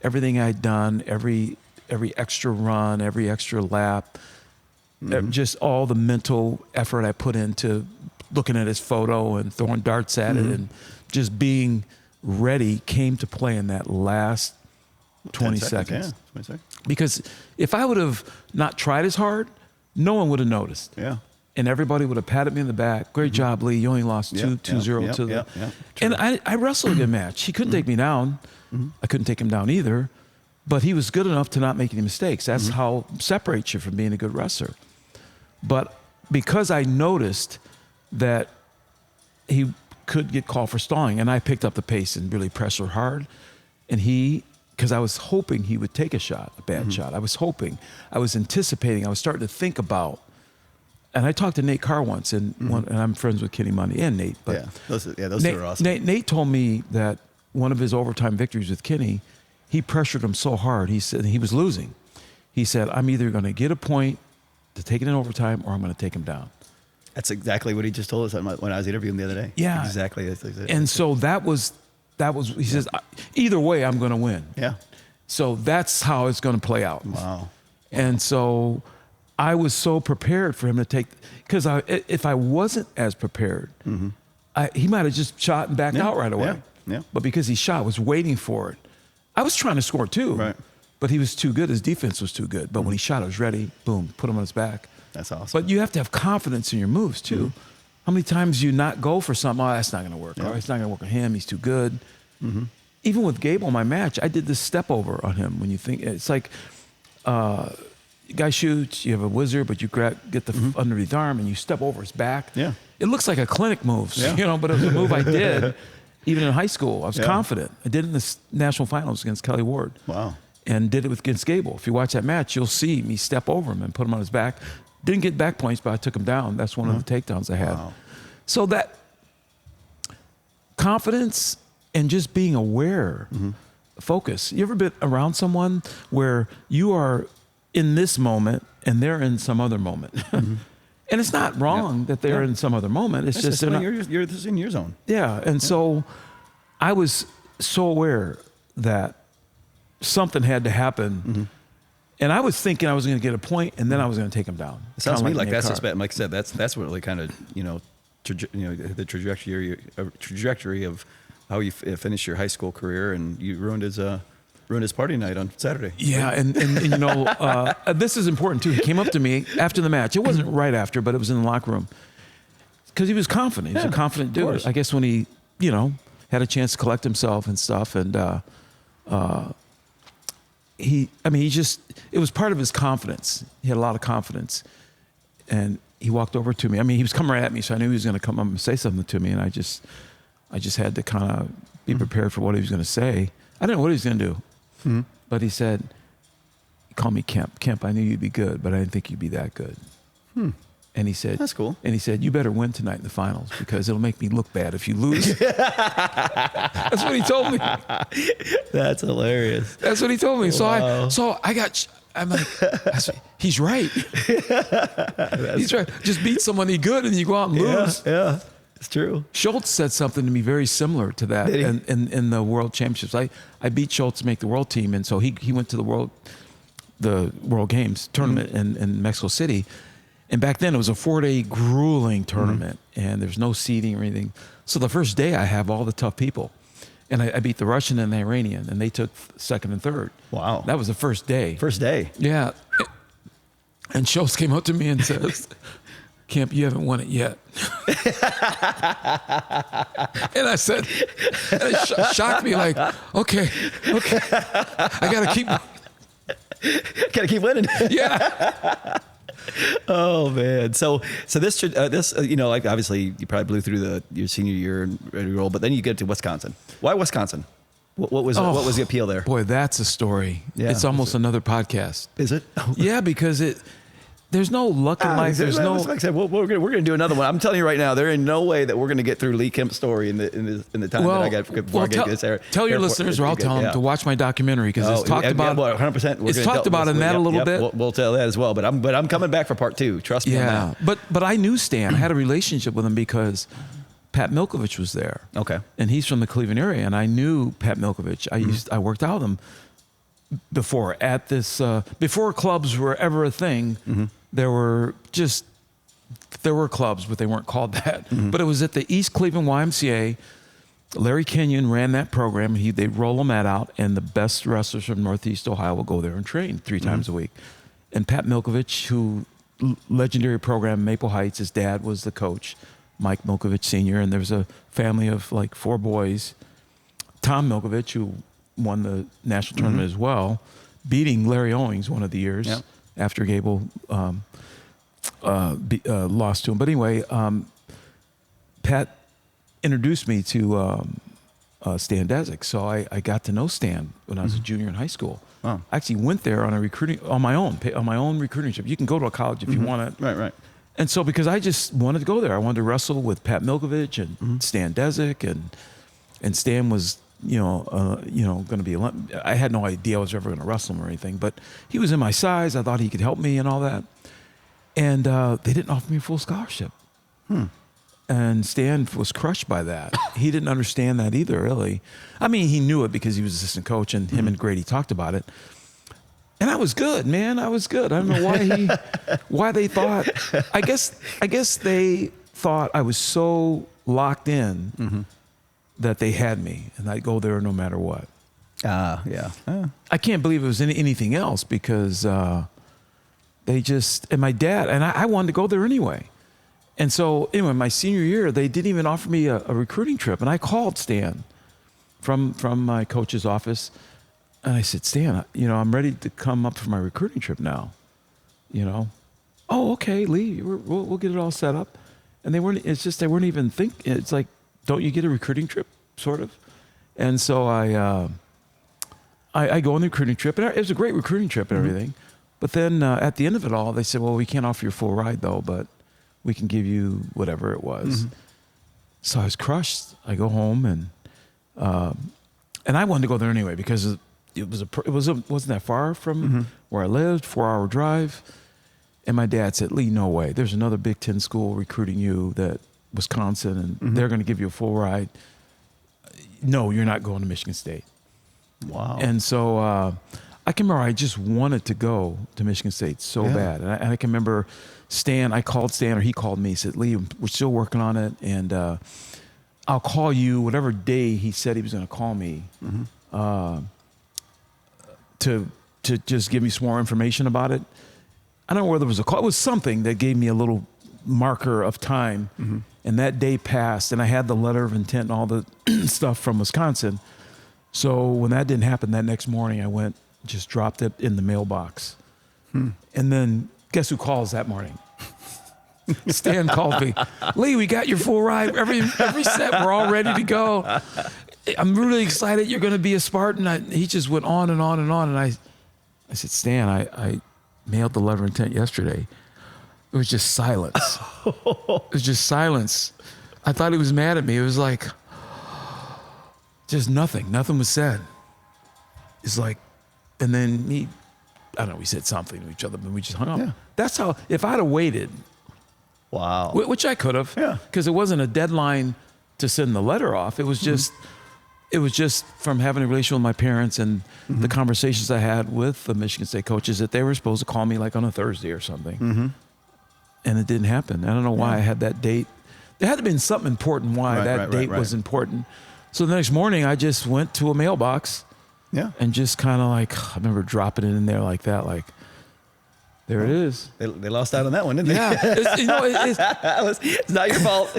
everything I'd done, every extra run, every extra lap, just all the mental effort I put into looking at his photo and throwing darts at it and just being ready came to play in that last 20 seconds. Yeah, 20 seconds. Because if I would have not tried as hard, no one would have noticed. Yeah. and everybody would have patted me in the back. Great job, Lee. You only lost 2-0 to the. And I wrestled a good match. He couldn't take me down. I couldn't take him down either. But he was good enough to not make any mistakes. That's how separates you from being a good wrestler. But because I noticed that he could get called for stalling, and I picked up the pace and really pressed her hard, and because I was hoping he would take a shot, a bad shot. I was hoping. I was anticipating. I was starting to think about. And I talked to Nate Carr once, and I'm friends with Kenny Money and Nate. But those two are awesome. Nate told me that one of his overtime victories with Kenny, he pressured him so hard. He said he was losing. He said, I'm either going to get a point to take it in overtime or I'm going to take him down. That's exactly what he just told us when I was interviewing him the other day. Yeah. Exactly. And so that was he says, either way, I'm going to win. Yeah. So that's how it's going to play out. Wow. And so I was so prepared for him to take, because if I wasn't as prepared, he might have just shot and backed out right away. Yeah. But because he shot, was waiting for it. I was trying to score too. Right. But he was too good. His defense was too good. But when he shot, I was ready. Boom, put him on his back. That's awesome. But you have to have confidence in your moves too. How many times do you not go for something? Oh, that's not going to work. Or it's not going to work on him. He's too good. Even with Gable in my match, I did this step over on him. When you think it's like, guy shoots, you have a wizard, but you get the underneath arm and you step over his back. Yeah. It looks like a clinic move, but it was a move I did even in high school. I was confident. I did it in the national finals against Kelly Ward. Wow. And did it against Gable. If you watch that match, you'll see me step over him and put him on his back. Didn't get back points, but I took him down. That's one of the takedowns I had. Wow. So that confidence and just being aware, focus. You ever been around someone where you are in this moment and they're in some other moment? And it's not wrong that they're in some other moment. It's just you're just in your zone. Yeah. And so I was so aware that something had to happen. And I was thinking I was going to get a point, and then I was going to take him down. It sounds to me like that's like I said, that's what really kind of the trajectory of how you finished your high school career, and you ruined his party night on Saturday. Yeah, and this is important too. He came up to me after the match. It wasn't right after, but it was in the locker room because he was confident. He was a confident dude. I guess when he had a chance to collect himself and stuff, and it was part of his confidence. He had a lot of confidence. And he walked over to me. I mean, he was coming right at me, so I knew he was going to come up and say something to me. And I just had to kind of be prepared for what he was going to say. I didn't know what he was going to do. But he said, call me Kemp. Kemp, I knew you'd be good, but I didn't think you'd be that good. And he said, that's cool. And he said, you better win tonight in the finals because it'll make me look bad if you lose. That's what he told me. That's hilarious. That's what he told me. Wow. I'm like, he's right. He's right. Just beat somebody good and you go out and lose. Yeah, it's true. Schultz said something to me very similar to that in the World Championships. I beat Schultz to make the world team, and so he went to the World Games tournament in Mexico City. And back then it was a 4-day grueling tournament, and there's no seating or anything. So the first day I have all the tough people. And I beat the Russian and the Iranian, and they took second and third. Wow. That was the first day. First day. Yeah. And Schultz came up to me and says, Kemp, you haven't won it yet. And I said, and it shocked me like, okay. I got to keep winning. Yeah. Oh man! So this like obviously you probably blew through your senior year and ready to roll, but then you get to Wisconsin. Why Wisconsin? What was the appeal there? Boy, that's a story. Yeah, it's almost another podcast. Is it? Yeah, because there's no luck in life. There's no. Like I said, we're gonna do another one. I'm telling you right now, there ain't no way that we're gonna get through Lee Kemp's story in the time that I got before I get to this area. Tell your listeners, or I'll tell them to watch my documentary because it's talked about. 100%. It's talked about in that a little bit. We'll tell that as well. But I'm coming back for part 2. Trust me. Yeah, but I knew Stan. I had a relationship with him because Pat Milkovich was there. Okay. And he's from the Cleveland area, and I knew Pat Milkovich. I worked out with him before at this before clubs were ever a thing. There were clubs, but they weren't called that. But it was at the East Cleveland YMCA. Larry Kenyon ran that program. They'd roll a mat out, and the best wrestlers from Northeast Ohio will go there and train 3 times a week. And Pat Milkovich, who legendary program, Maple Heights. His dad was the coach, Mike Milkovich Sr., and there was a family of like 4 boys. Tom Milkovich, who won the national tournament as well, beating Larry Owings one of the years after Gable lost to him. But anyway, Pat introduced me to Stan Desick, so I got to know Stan when I was a junior in high school. Wow. I actually went there on my own recruiting trip. You can go to a college if you want to. Right. And so because I just wanted to go there, I wanted to wrestle with Pat Milkovich and Stan Desick, and Stan was going to be. I had no idea I was ever going to wrestle him or anything, but he was in my size. I thought he could help me and all that. And they didn't offer me a full scholarship. And Stan was crushed by that. He didn't understand that either, really. I mean, he knew it because he was assistant coach, and him and Grady talked about it. And I was good, man. I was good. I don't know why they thought. I guess they thought I was so locked in that they had me, and I'd go there no matter what. I can't believe it was anything else because they just, and my dad, and I wanted to go there anyway. And so anyway, my senior year, they didn't even offer me a recruiting trip. And I called Stan from my coach's office, and I said, Stan, I'm ready to come up for my recruiting trip now. Oh, okay, Lee, we'll get it all set up. And they weren't even thinking. It's like, don't you get a recruiting trip, sort of? And so I go on the recruiting trip, and it was a great recruiting trip and everything. But then at the end of it all, they said, well, we can't offer you a full ride though, but we can give you whatever it was. So I was crushed. I go home, and I wanted to go there anyway because it wasn't that far from where I lived, 4-hour drive. And my dad said, Lee, no way. There's another Big Ten school recruiting you, that Wisconsin, and they're going to give you a full ride. No, you're not going to Michigan State. Wow. And so I can remember I just wanted to go to Michigan State so bad. And I can remember I called Stan, or he called me. He said, Lee, we're still working on it, and I'll call you whatever day he said he was going to call me to just give me some more information about it. I don't know whether it was a call. It was something that gave me a little marker of time. And that day passed, and I had the letter of intent and all the stuff from Wisconsin. So when that didn't happen, that next morning I just dropped it in the mailbox. And then guess who calls that morning? Stan called me. Lee, we got your full ride. Every set, we're all ready to go. I'm really excited you're going to be a Spartan. He just went on and on and on. And I said, Stan, I mailed the letter of intent yesterday. It was just silence. It was just silence. I thought he was mad at me. It was like, just nothing. Nothing was said. It's like, and then I don't know, we said something to each other, but we just hung up. Yeah. That's how, if I'd have waited. Wow. Which I could have. Yeah. Because it wasn't a deadline to send the letter off. It was just, from having a relationship with my parents and the conversations I had with the Michigan State coaches that they were supposed to call me like on a Thursday or something. And it didn't happen. I don't know why I had that date. There had to have been something important why that date was important. So the next morning I just went to a mailbox. Yeah. And just kind of like, I remember dropping it in there like that, like, there it is. They lost out on that one, didn't they? Yeah. It's not your fault.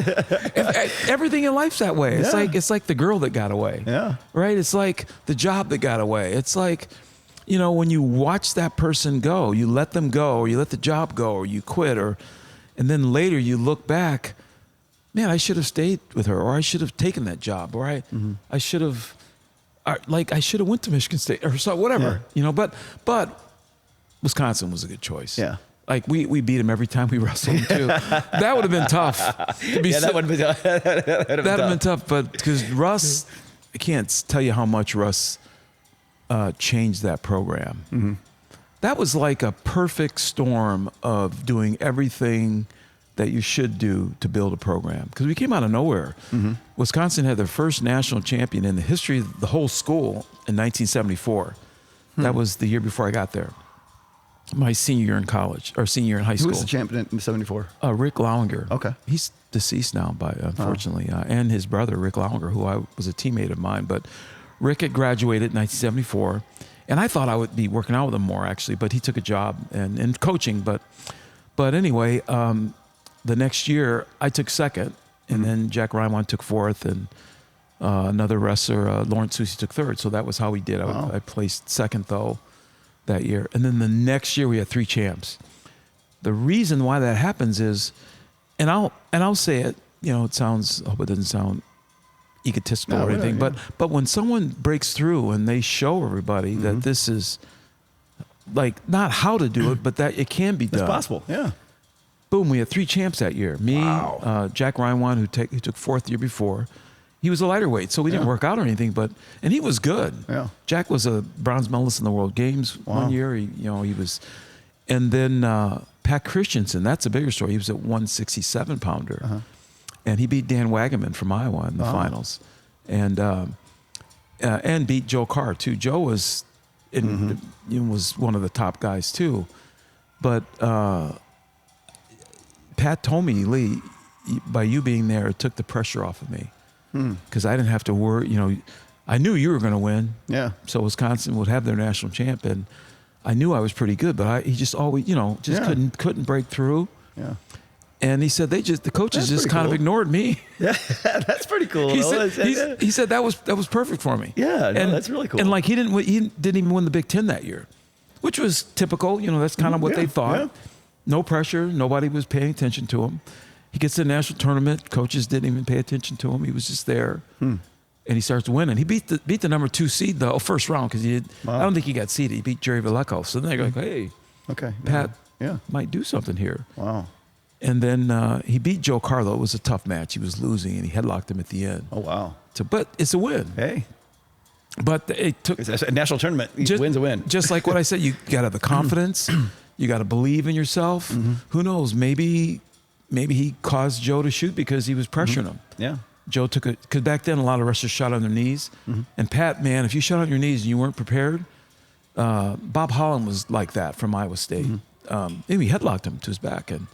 Everything in life's that way. It's like the girl that got away. Yeah. Right? It's like the job that got away. It's like, when you watch that person go, you let them go, or you let the job go, or you quit, and then later you look back, man, I should have stayed with her, or I should have taken that job, or I should have, I should have went to Michigan State, or so, whatever, but Wisconsin was a good choice. Yeah. Like we beat him every time we wrestled him too. That would have been tough. That would have been tough. But because Russ, I can't tell you how much Russ changed that program. That was like a perfect storm of doing everything that you should do to build a program. Because we came out of nowhere. Wisconsin had their first national champion in the history of the whole school in 1974. That was the year before I got there. My senior year in college, or senior year in high school. Who was the champion in '74? Rick Lauinger. Okay. He's deceased now, unfortunately, and his brother, Rick Lauinger, who was a teammate of mine. But Rick had graduated in 1974, and I thought I would be working out with him more, actually, but he took a job and coaching. But But anyway, the next year I took second, and then Jack Reinwan took fourth, and another wrestler, Lawrence Susi, took third. So that was how we did. I placed second though that year, and then the next year we had 3 champs. The reason why that happens is, and I'll say it. You know, I hope it doesn't sound egotistical or anything, but when someone breaks through and they show everybody that this is like not how to do it, but that it can be done. It's possible. Yeah. Boom, we had 3 champs that year. Me, Jack Reinwan, who took fourth the year before. He was a lighter weight, so we didn't work out or anything, and he was good. Yeah. Jack was a bronze medalist in the World Games one year. He was, and then Pat Christensen, that's a bigger story. He was at 167 pounder, and he beat Dan Wagaman from Iowa in the finals, and beat Joe Carr too. Joe was was one of the top guys too, but Pat told me, Lee, by you being there, it took the pressure off of me. Because I didn't have to worry. I knew you were going to win. Yeah. So Wisconsin would have their national champ, and I knew I was pretty good. But he just always, couldn't break through. Yeah. And he said the coaches just kind of ignored me. Yeah, that's pretty cool. He said that was perfect for me. Yeah, that's really cool. And like he didn't even win the Big Ten that year, which was typical. That's kind of what they thought. Yeah. No pressure. Nobody was paying attention to him. He gets to the national tournament. Coaches didn't even pay attention to him. He was just there, and he starts winning. He beat the number 2 seed though, first round, because I don't think he got seeded. He beat Jerry Metcalf. So then they're like, hey, Pat might do something here. Wow. And then he beat Joe Carr. It was a tough match. He was losing, and he headlocked him at the end. Oh wow! But it's a win. Hey. But it took it's a national tournament. Win's a win. Just like what I said, you got to have the confidence. You got to believe in yourself. Who knows? Maybe he caused Joe to shoot because he was pressuring him. Yeah. Joe took it, because back then a lot of wrestlers shot on their knees. And Pat, man, if you shot on your knees and you weren't prepared, Bob Holland was like that from Iowa State. He headlocked him to his back. And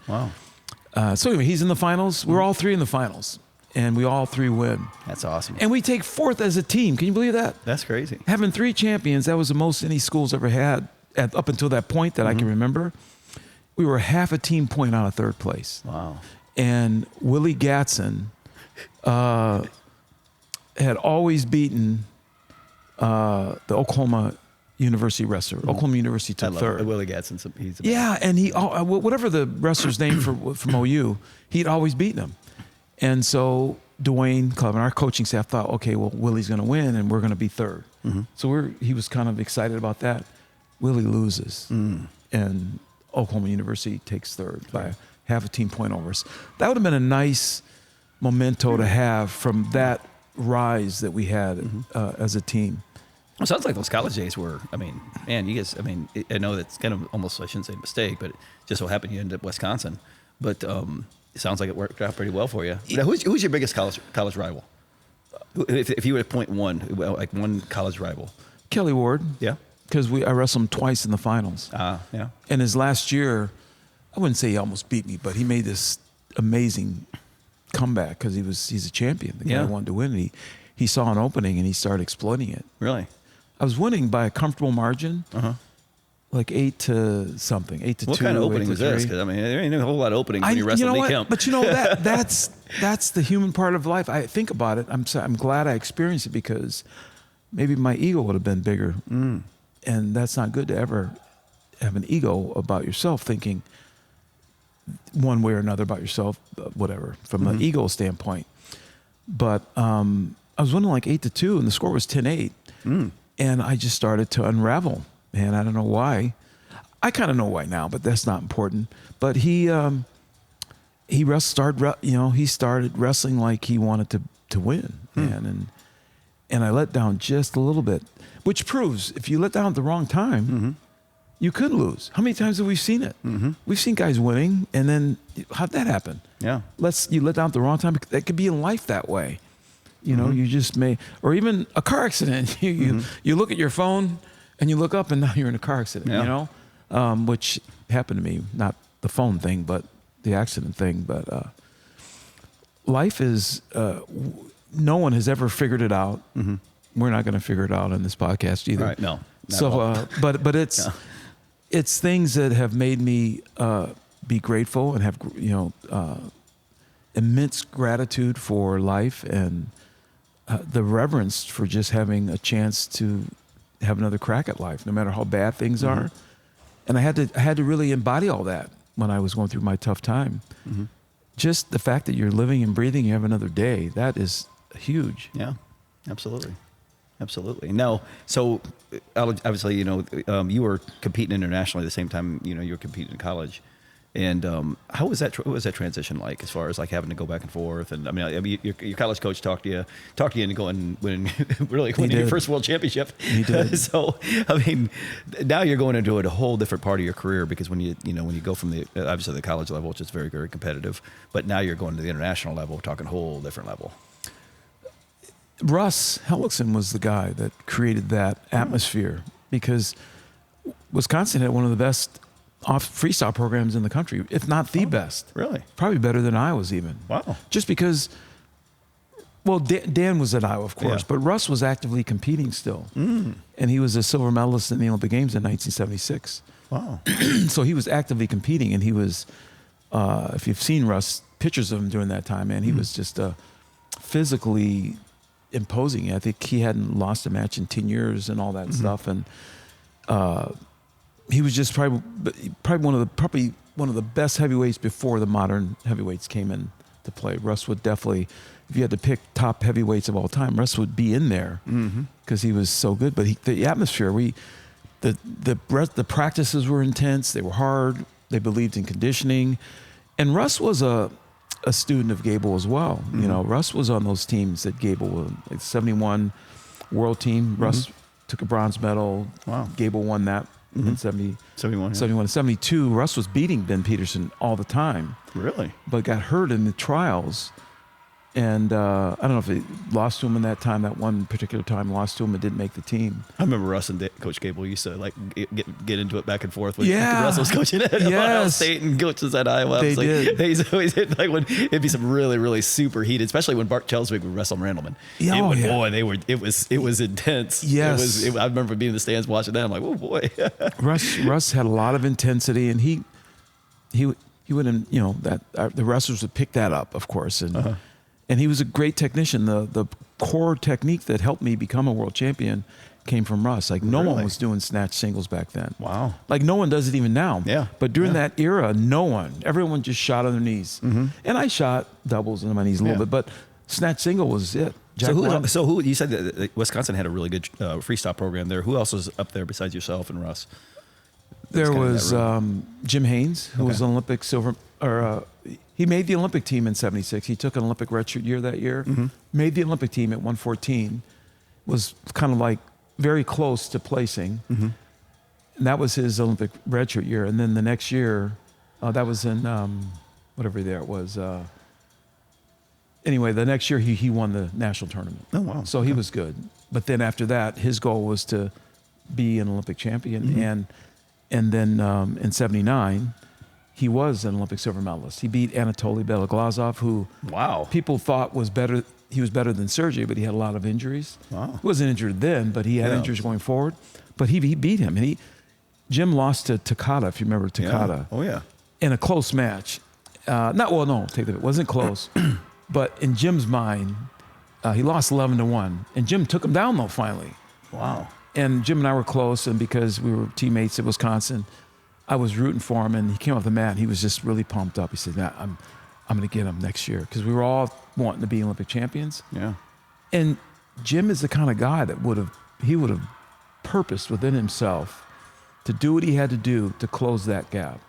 so anyway, he's in the finals. We're all 3 in the finals, and we all 3 win. That's awesome. And we take 4th as a team. Can you believe that? That's crazy. Having 3 champions, that was the most any school's ever had up until that point that I can remember. We were half a team point out of 3rd place. Wow. And Willie Gatson had always beaten the Oklahoma University wrestler. Oklahoma University took 3rd. Willie Gatson. And he, whatever the wrestler's name from OU, he'd always beaten him. And so Dwayne Club and our coaching staff thought, okay, well, Willie's going to win, and we're going to be 3rd. So he was kind of excited about that. Willie loses, and Oklahoma University takes 3rd by half a team point over us. That would have been a nice memento to have from that rise that we had as a team. Well, it sounds like those college days were, you guys, I know that's kind of almost, I shouldn't say a mistake, but it just so happened you ended up Wisconsin. But it sounds like it worked out pretty well for you. Now, who's your biggest college rival? If you were to point one college rival. Kelly Ward. Yeah. Because I wrestled him twice in the finals. Yeah. And his last year, I wouldn't say he almost beat me, but he made this amazing comeback because he's a champion. The guy wanted to win, and he saw an opening and he started exploiting it. Really? I was winning by a comfortable margin, like 8 to something, 8 to 2. What kind of opening was this? Because there ain't a whole lot of openings when you wrestle Lee Kemp. But that's the human part of life. I think about it. I'm glad I experienced it because maybe my ego would have been bigger. And that's not good to ever have an ego about yourself, thinking one way or another about yourself, whatever, from an ego standpoint. But I was winning like 8 to 2, and the score was 10-8. And I just started to unravel. And I don't know why. I kind of know why now, but that's not important. But he started wrestling like he wanted to win, man. And I let down just a little bit, which proves if you let down at the wrong time, you could lose. How many times have we seen it? We've seen guys winning, and then how'd that happen? Yeah. You let down at the wrong time. That could be in life that way. You know, you just may, or even a car accident. You look at your phone and you look up and now you're in a car accident, you know, which happened to me, not the phone thing, but the accident thing. But life is, no one has ever figured it out. We're not going to figure it out on this podcast either. Right, no. So, but it's things that have made me be grateful and have, immense gratitude for life and the reverence for just having a chance to have another crack at life, no matter how bad things are. And I had to really embody all that when I was going through my tough time. Just the fact that you're living and breathing, you have another day, that is huge. Yeah, absolutely. Absolutely. Now, so obviously, you were competing internationally at the same time, you were competing in college. And how was that? What was that transition like, as far as like having to go back and forth? And I mean, your college coach talked to you into going winning your first world championship. He did. So I mean, now you're going into a whole different part of your career, because when you go from obviously the college level, which is very, very competitive, but now you're going to the international level, talking a whole different level. Russ Hellickson was the guy that created that atmosphere, because Wisconsin had one of the best freestyle programs in the country, if not the best. Really? Probably better than Iowa's even. Wow. Just because, well, Dan was at Iowa, of course, but Russ was actively competing still. And he was a silver medalist in the Olympic Games in 1976. Wow. So he was actively competing, and he was, if you've seen Russ, pictures of him during that time, man, he was just physically imposing. I think he hadn't lost a match in 10 years and all that stuff. And he was just probably one of the best heavyweights before the modern heavyweights came in to play. Russ would definitely, if you had to pick top heavyweights of all time, Russ would be in there because he was so good. But the atmosphere, the practices were intense. They were hard. They believed in conditioning, and Russ was a student of Gable as well. Russ was on those teams that Gable was, like 71 world team. Russ took a bronze medal. Wow. Gable won that. In 71. 71 and 72, Russ was beating Ben Peterson all the time. Really? But got hurt in the trials. And I don't know if he lost to him in that time, that one particular time, lost to him and didn't make the team. I remember Russ and Coach Gable used to like get into it back and forth when Yeah. Russ was coaching at Ohio State and coaches at Iowa. They did. They always like when it'd be some really, really super heated, especially when Bart Chelswick would wrestle Randleman. Boy, it was intense. Yes. I remember being in the stands watching that. I'm like, oh boy. Russ had a lot of intensity, and he wouldn't, the wrestlers would pick that up, of course, and he was a great technician. The core technique that helped me become a world champion came from Russ. Like no one was doing snatch singles back then. Wow. Like no one does it even now. Yeah. But during that era, everyone just shot on their knees. And I shot doubles on my knees a little bit, but snatch single was it. So who you said that Wisconsin had a really good freestyle program there. Who else was up there besides yourself and Russ? There was Jim Haynes, who was an Olympic silver, he made the Olympic team in 76. He took an Olympic redshirt year that year, made the Olympic team at 114, was kind of like very close to placing. And that was his Olympic redshirt year. And then the next year, that was in whatever year it was. Anyway, the next year he won the national tournament. Oh, wow. So he was good. But then after that, his goal was to be an Olympic champion. And then in 79, he was an Olympic silver medalist. He beat Anatoly Beloglazov, who people thought was better. He was better than Sergey, but he had a lot of injuries. Wow. He wasn't injured then, but he had injuries going forward. But he beat him. And Jim lost to Takada, if you remember Takada. Yeah. Oh, yeah. In a close match. It wasn't close. But in Jim's mind, he lost 11-1. And Jim took him down, though, finally. Wow. And Jim and I were close, and because we were teammates at Wisconsin, I was rooting for him, and he came off the mat, and he was just really pumped up. He said, I'm going to get him next year, because we were all wanting to be Olympic champions. Yeah. And Jim is the kind of guy that would have purposed within himself to do what he had to do to close that gap.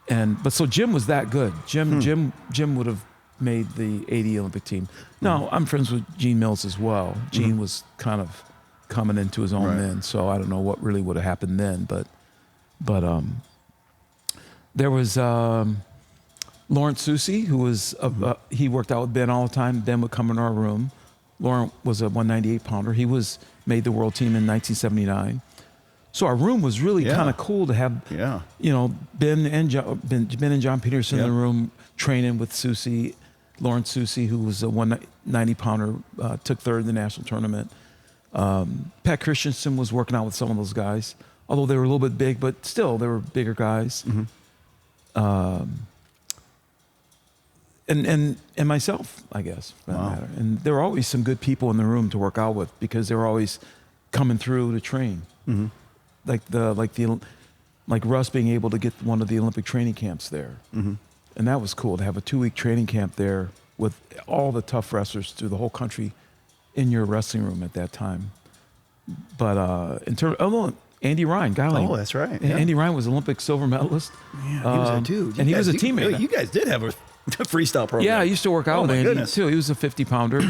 But so Jim was that good. Jim would have made the 80 Olympic team. Now, I'm friends with Gene Mills as well. Gene was kind of coming into his own then, so I don't know what really would have happened then, but there was Lawrence Susi, who was he worked out with Ben all the time. Ben would come in our room. Lawrence was a 198 pounder. He made the world team in 1979. So our room was really kind of cool to have, Ben and John Peterson in the room training with Susi. Lawrence Susi, who was a 190 pounder, took third in the national tournament. Pat Christensen was working out with some of those guys, although they were a little bit big, but still they were bigger guys. and myself, I guess, for that matter. And there were always some good people in the room to work out with because they were always coming through to train. Like Russ being able to get one of the Olympic training camps there. And that was cool to have a 2-week training camp there with all the tough wrestlers through the whole country in your wrestling room at that time. But in terms of Andy Ryan, Oh, that's right. Yeah. Andy Ryan was Olympic silver medalist. Yeah, he was a dude. And he was a teammate. You guys did have a freestyle program. Yeah, I used to work out with Andy goodness. too. He was a 50-pounder.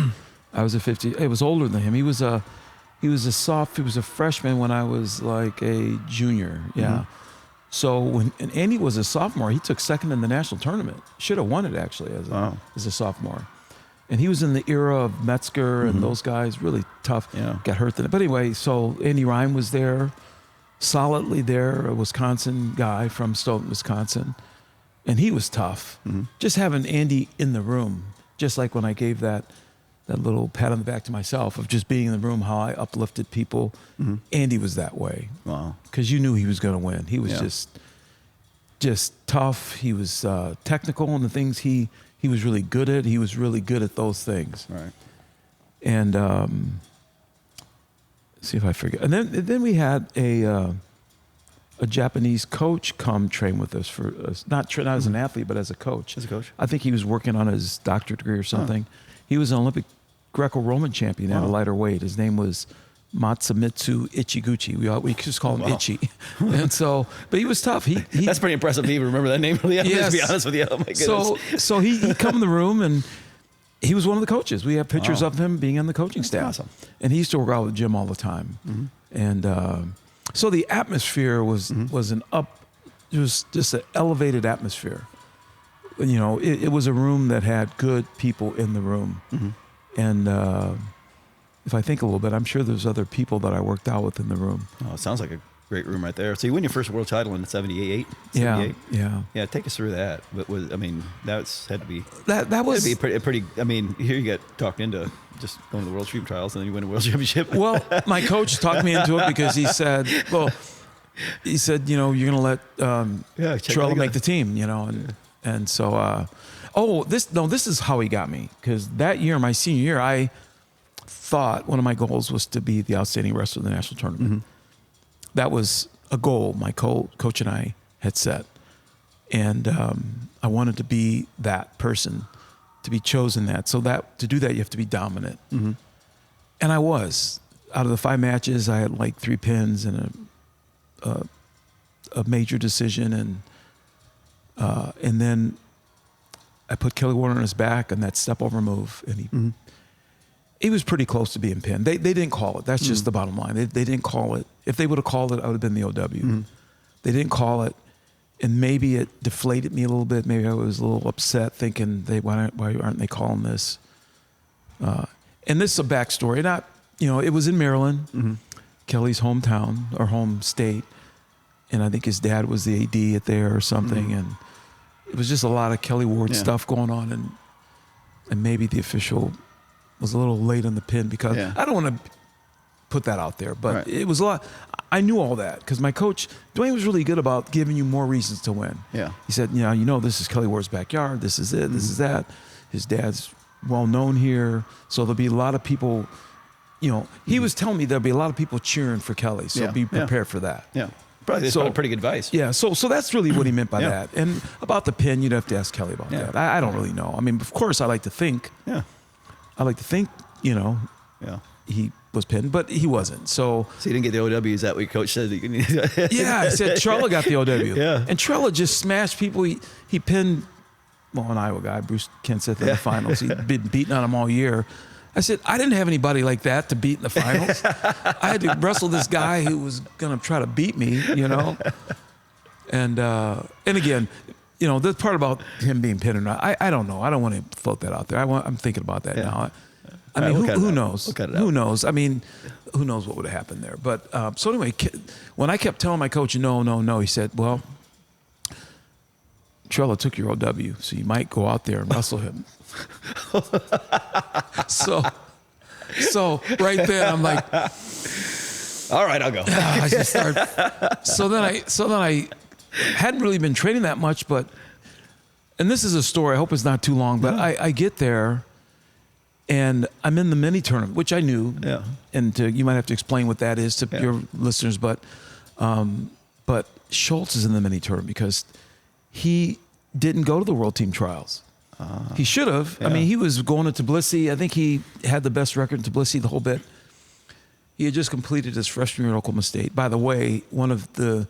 I was a 50. It was older than him. He was a freshman when I was like a junior. Yeah. So and Andy was a sophomore, he took second in the national tournament. Should have won it actually as a sophomore. And he was in the era of Metzger and those guys, really tough. Yeah. Got hurt. But anyway, so Andy Ryan was there, solidly there, a Wisconsin guy from Stoughton, Wisconsin. And he was tough. Just having Andy in the room, just like when I gave that little pat on the back to myself of just being in the room, how I uplifted people. Andy was that way. Wow. Because you knew he was going to win. He was just tough. He was technical in the things he was really good at. He was really good at those things. Right. And see if I forget. And then we had a Japanese coach come train with us for not as an athlete, but as a coach. As a coach. I think he was working on his doctorate degree or something. He was an Olympic Greco-Roman champion at a lighter weight. His name was Matsumitsu Ichiguchi. We just call him Ichi. And so, but he was tough. He That's pretty impressive to even remember that name. Really, yes. To be honest with you. Oh my goodness. So he come in the room and he was one of the coaches. We have pictures of him being on the coaching staff. Awesome. And he used to work out with Jim all the time. And so the atmosphere was it was just an elevated atmosphere. You know, it was a room that had good people in the room. And if I think a little bit, I'm sure there's other people that I worked out with in the room. Oh, it sounds like a great room right there. So you win your first world title in 78? Yeah. Yeah, take us through that. But had to be... That was... That'd be a pretty... I mean, here you get talked into just going to the World Shooting Trials and then you win a World Championship. Well, my coach talked me into it because he said, you know, you're going to let Trello make the team, you know, and so... this is how he got me. Because that year, my senior year, I thought one of my goals was to be the outstanding wrestler of the national tournament. That was a goal my coach and I had set. And I wanted to be that person, to be chosen that. So to do that, you have to be dominant. And I was. Out of the 5 matches, I had like 3 pins and a major decision. And then I put Kelly Warner on his back on that step over move, and he was pretty close to being pinned. They didn't call it. That's just the bottom line. They didn't call it. If they would have called it, I would have been the OW. They didn't call it, and maybe it deflated me a little bit. Maybe I was a little upset, thinking why aren't they calling this? And this is a backstory. It was in Maryland, Kelly's hometown or home state, and I think his dad was the AD there or something, and it was just a lot of Kelly Ward stuff going on, and maybe the official was a little late on the pin because I don't want to put that out there, but it was a lot. I knew all that because my coach, Dwayne, was really good about giving you more reasons to win. Yeah. He said, this is Kelly Ward's backyard. This is it. This is that. His dad's well known here. So there'll be a lot of people, he was telling me there'll be a lot of people cheering for Kelly. So be prepared for that. Yeah. Probably that's pretty good advice. Yeah, so that's really what he meant by that. And about the pin, you'd have to ask Kelly about that. I don't really know. I mean, of course, I like to think. Yeah. I like to think, he was pinned, but he wasn't. So he didn't get the OW. Is that what your coach said? I said Trella got the OW. Yeah. And Trella just smashed people. He pinned, an Iowa guy, Bruce Kenseth, in the finals. He'd been beating on him all year. I said, I didn't have anybody like that to beat in the finals. I had to wrestle this guy who was going to try to beat me, And again, the part about him being pinned or not, I don't know. I don't want to float that out there. I'm thinking about that now. I mean, who knows? Who knows? I mean, who knows what would have happened there? But so anyway, when I kept telling my coach, no, he said, well, Trella took your OW, so you might go out there and wrestle him. So right then I'm like, all right, I'll go. I just started. So then I hadn't really been training that much, and this is a story, I hope it's not too long, but I get there and I'm in the mini tournament, which I knew. Yeah. And you might have to explain what that is to your listeners, but Schultz is in the mini tournament because he didn't go to the World Team Trials. He should have. Yeah. I mean, he was going to Tbilisi. I think he had the best record in Tbilisi the whole bit. He had just completed his freshman year at Oklahoma State. By the way, one of the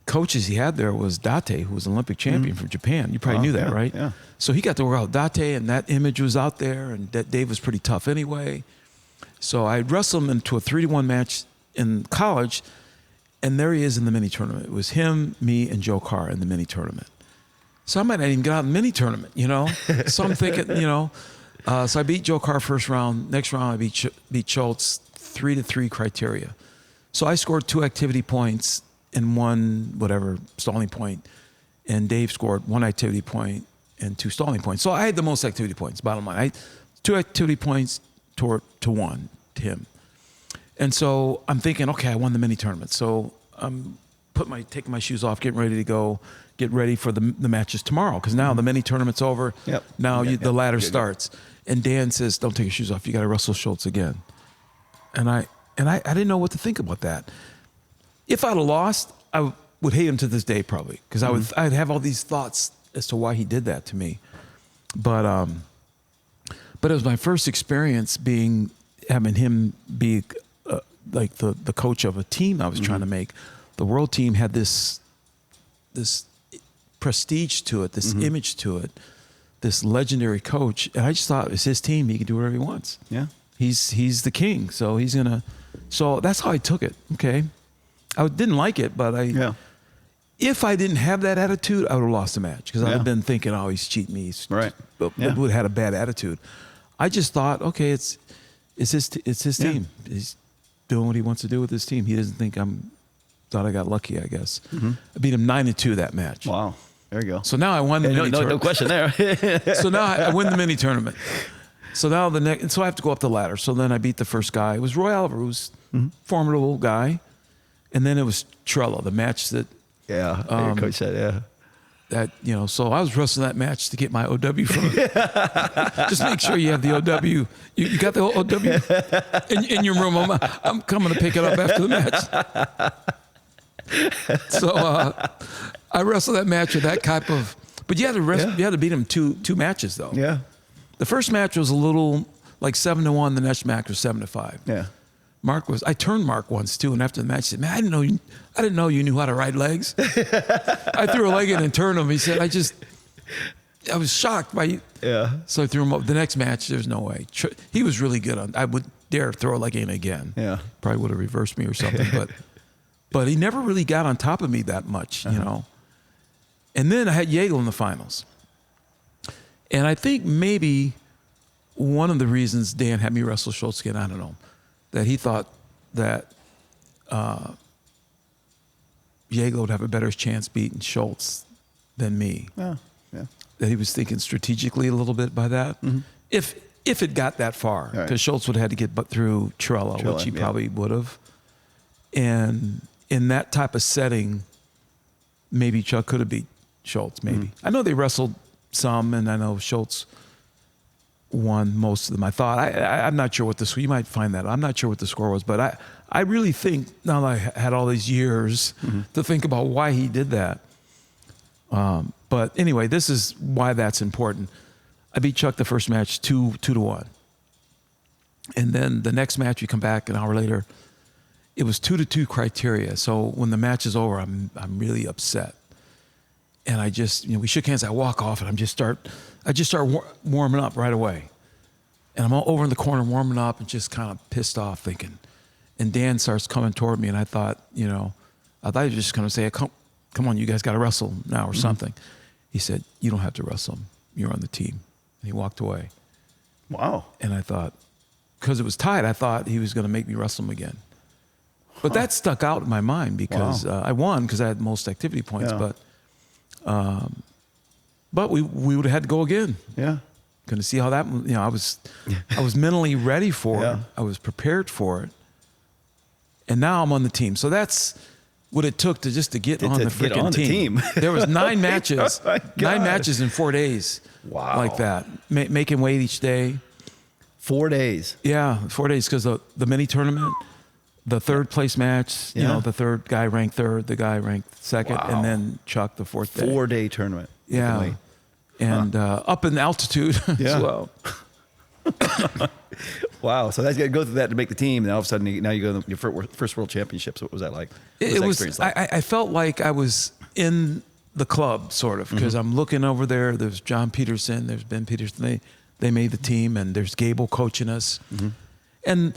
coaches he had there was Date, who was an Olympic champion from Japan. You probably knew that, right? Yeah. So he got to work out with Date, and that image was out there, and that Dave was pretty tough anyway. So I wrestled him into a 3-1 match in college, and there he is in the mini tournament. It was him, me, and Joe Carr in the mini tournament. So I might not even get out in the mini tournament, you know? So I'm thinking, so I beat Joe Carr first round. Next round, I beat Schultz 3-3 criteria. So I scored 2 activity points and 1 stalling point. And Dave scored 1 activity point and 2 stalling points. So I had the most activity points, bottom line. 2 activity points to 1 to him. And so I'm thinking, okay, I won the mini tournament. So I'm taking my shoes off, getting ready to go, get ready for the matches tomorrow. Because now the mini tournament's over. Yep. Now the ladder starts. And Dan says, don't take your shoes off. You got to wrestle Schultz again. And I didn't know what to think about that. If I'd have lost, I would hate him to this day probably. Because I'd have all these thoughts as to why he did that to me. But it was my first experience having him be like the coach of a team I was trying to make. The world team had this prestige to it, this image to it, this legendary coach, and I just thought it's his team. He can do whatever he wants. Yeah, he's the king, so he's gonna. So that's how I took it. Okay, I didn't like it, but if I didn't have that attitude, I would have lost the match because I'd have been thinking, oh, he's cheating me. Right. Would have had a bad attitude. I just thought, okay, it's his team. He's doing what he wants to do with his team. He doesn't think thought I got lucky, I guess. I beat him 9-2 that match. Wow. There you go. So now I won the mini tournament. No question there. So now I win the mini tournament. So now so I have to go up the ladder. So then I beat the first guy. It was Roy Oliver, who was formidable guy. And then it was Trello, the match that your coach said, so I was wrestling that match to get my OW from him. Just make sure you have the OW. You got the OW in your room. I'm coming to pick it up after the match. So I wrestled that match with that type of, but you had to beat him two matches though. Yeah. The first match was a little like 7-1. The next match was 7-5. Yeah. I turned Mark once too, and after the match, he said, "Man, I didn't know you knew how to ride legs." I threw a leg in and turned him. He said, I was shocked by you. Yeah. So I threw him up. The next match, there's no way. He was really good I would dare throw a leg in again. Yeah. Probably would have reversed me or something, but he never really got on top of me that much, you know. And then I had Yeagle in the finals. And I think maybe one of the reasons Dan had me wrestle Schultz again, I don't know, that he thought that Yeagle would have a better chance beating Schultz than me. Yeah. That he was thinking strategically a little bit by that. Mm-hmm. If it got that far, because Schultz would have had to get through Trello, which he probably would have. And in that type of setting, maybe Chuck could have beat Schultz, maybe. Mm-hmm. I know they wrestled some, and I know Schultz won most of them. I thought, I'm not sure what the score, you might find that. I'm not sure what the score was, but I really think, now that I had all these years to think about why he did that. But anyway, this is why that's important. I beat Chuck the first match 2-1. And then the next match, we come back an hour later, it was 2-2 criteria. So when the match is over, I'm really upset. And I just, we shook hands, I walk off, and I just start warming up right away. And I'm all over in the corner warming up and just kind of pissed off thinking. And Dan starts coming toward me, and I thought he was just going to say, come on, you guys got to wrestle now or something. He said, you don't have to wrestle him. You're on the team. And he walked away. Wow. And I thought, because it was tied, I thought he was going to make me wrestle him again. But that stuck out in my mind because I won because I had most activity points. Yeah. But we would have had to go again. Yeah. Going to see how that, I was mentally ready for it. I was prepared for it. And now I'm on the team. So that's what it took to get on the get freaking on the team. There was 9 matches, Oh my 9 God. matches in 4 days. Wow. Like that, making weight each day. 4 days. Yeah, 4 days because the mini tournament, the third place match, you Yeah. know, the third guy ranked third, the guy ranked second, Wow. and then Chuck the 4th day. 4-day tournament. Yeah. Weight. And up in altitude Yeah. as well. Wow. So that's got to go through that to make the team. And all of a sudden, now you go to your first World Championships. What was that like? What It that was. experience like? I felt like I was in the club, sort of, because I'm looking over there. There's John Peterson. There's Ben Peterson. They made the team, and there's Gable coaching us. And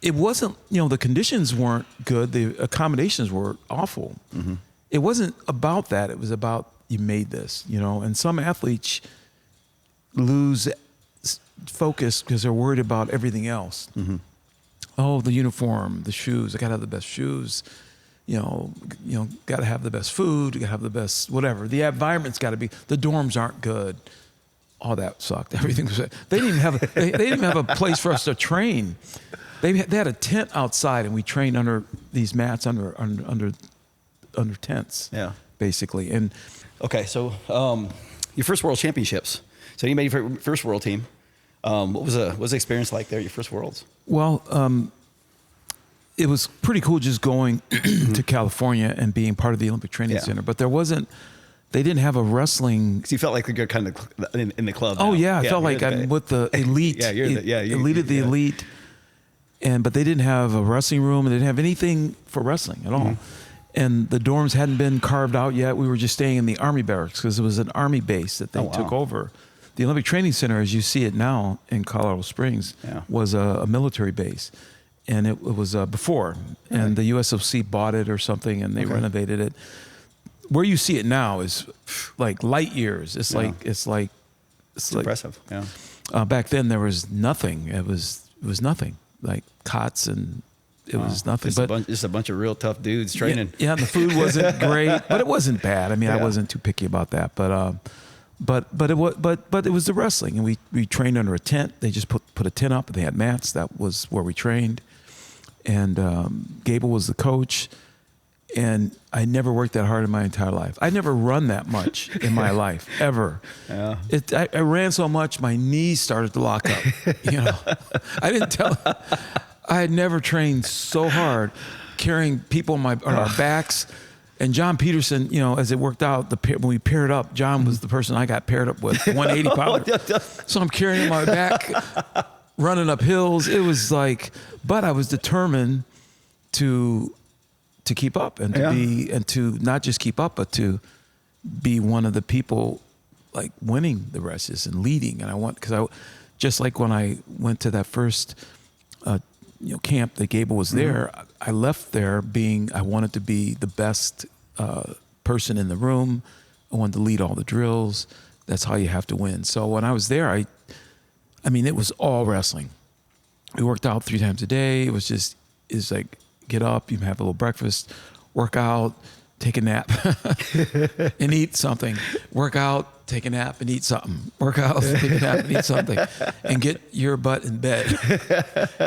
it wasn't. You know, the conditions weren't good. The accommodations were awful. It wasn't about that. It was about you made this. You know, and some athletes lose focus because they're worried about everything else. Oh, the uniform, the shoes. I got to have the best shoes. You know, got to have the best food. You got to have the best whatever. The environment's got to be. The dorms aren't good. All that sucked. Everything was. They didn't even have. They didn't even have a place for us to train. They had a tent outside, and we trained under these mats under tents. Yeah. Basically, and Okay, so your first World Championships. So you made your first World team. What was the experience like there? Your first Worlds? well, it was pretty cool just going to California and being part of the Olympic Training Yeah. Center. But there wasn't. They didn't have a wrestling. Because you felt like you're kind of in the club. Oh now. yeah, I felt like you're I'm with the elite. Yeah, you're elite of the elite. But they didn't have a wrestling room. They didn't have anything for wrestling at all. And the dorms hadn't been carved out yet. We were just staying in the Army barracks because it was an Army base that they Oh, wow. took over. The Olympic Training Center, as you see it now in Colorado Springs, Yeah. was a military base. And it was before. And the USOC bought it or something, and they renovated it. Where you see it now is like light years. It's like impressive. Yeah. back then there was nothing. It was nothing, like cots, and it was nothing. Just a bunch of real tough dudes training. Yeah, and the food wasn't great, but it wasn't bad. I mean, I Yeah. wasn't too picky about that. But it was the wrestling, and we trained under a tent. They just put a tent up, and they had mats. That was where we trained. And Gable was the coach. And I never worked that hard in my entire life. I never run that much in my life, ever. Yeah. I ran so much, my knees started to lock up. You know, I had never trained so hard, carrying people on our backs. And John Peterson, you know, as it worked out, when we paired up, John was the person I got paired up with, 180 pounder. So I'm carrying him on my back, running up hills. It was like, but I was determined to keep up and to not just keep up, but to be one of the people like winning the races and leading. And because just like when I went to that first camp that Gable was there, I left there I wanted to be the best person in the room. I wanted to lead all the drills. That's how you have to win. So when I was there, I mean, it was all wrestling. We worked out 3 times a day. It's like, get up, you have a little breakfast, work out, take a nap, and eat something. Work out, take a nap, and eat something. Work out, take a nap, and eat something. And get your butt in bed.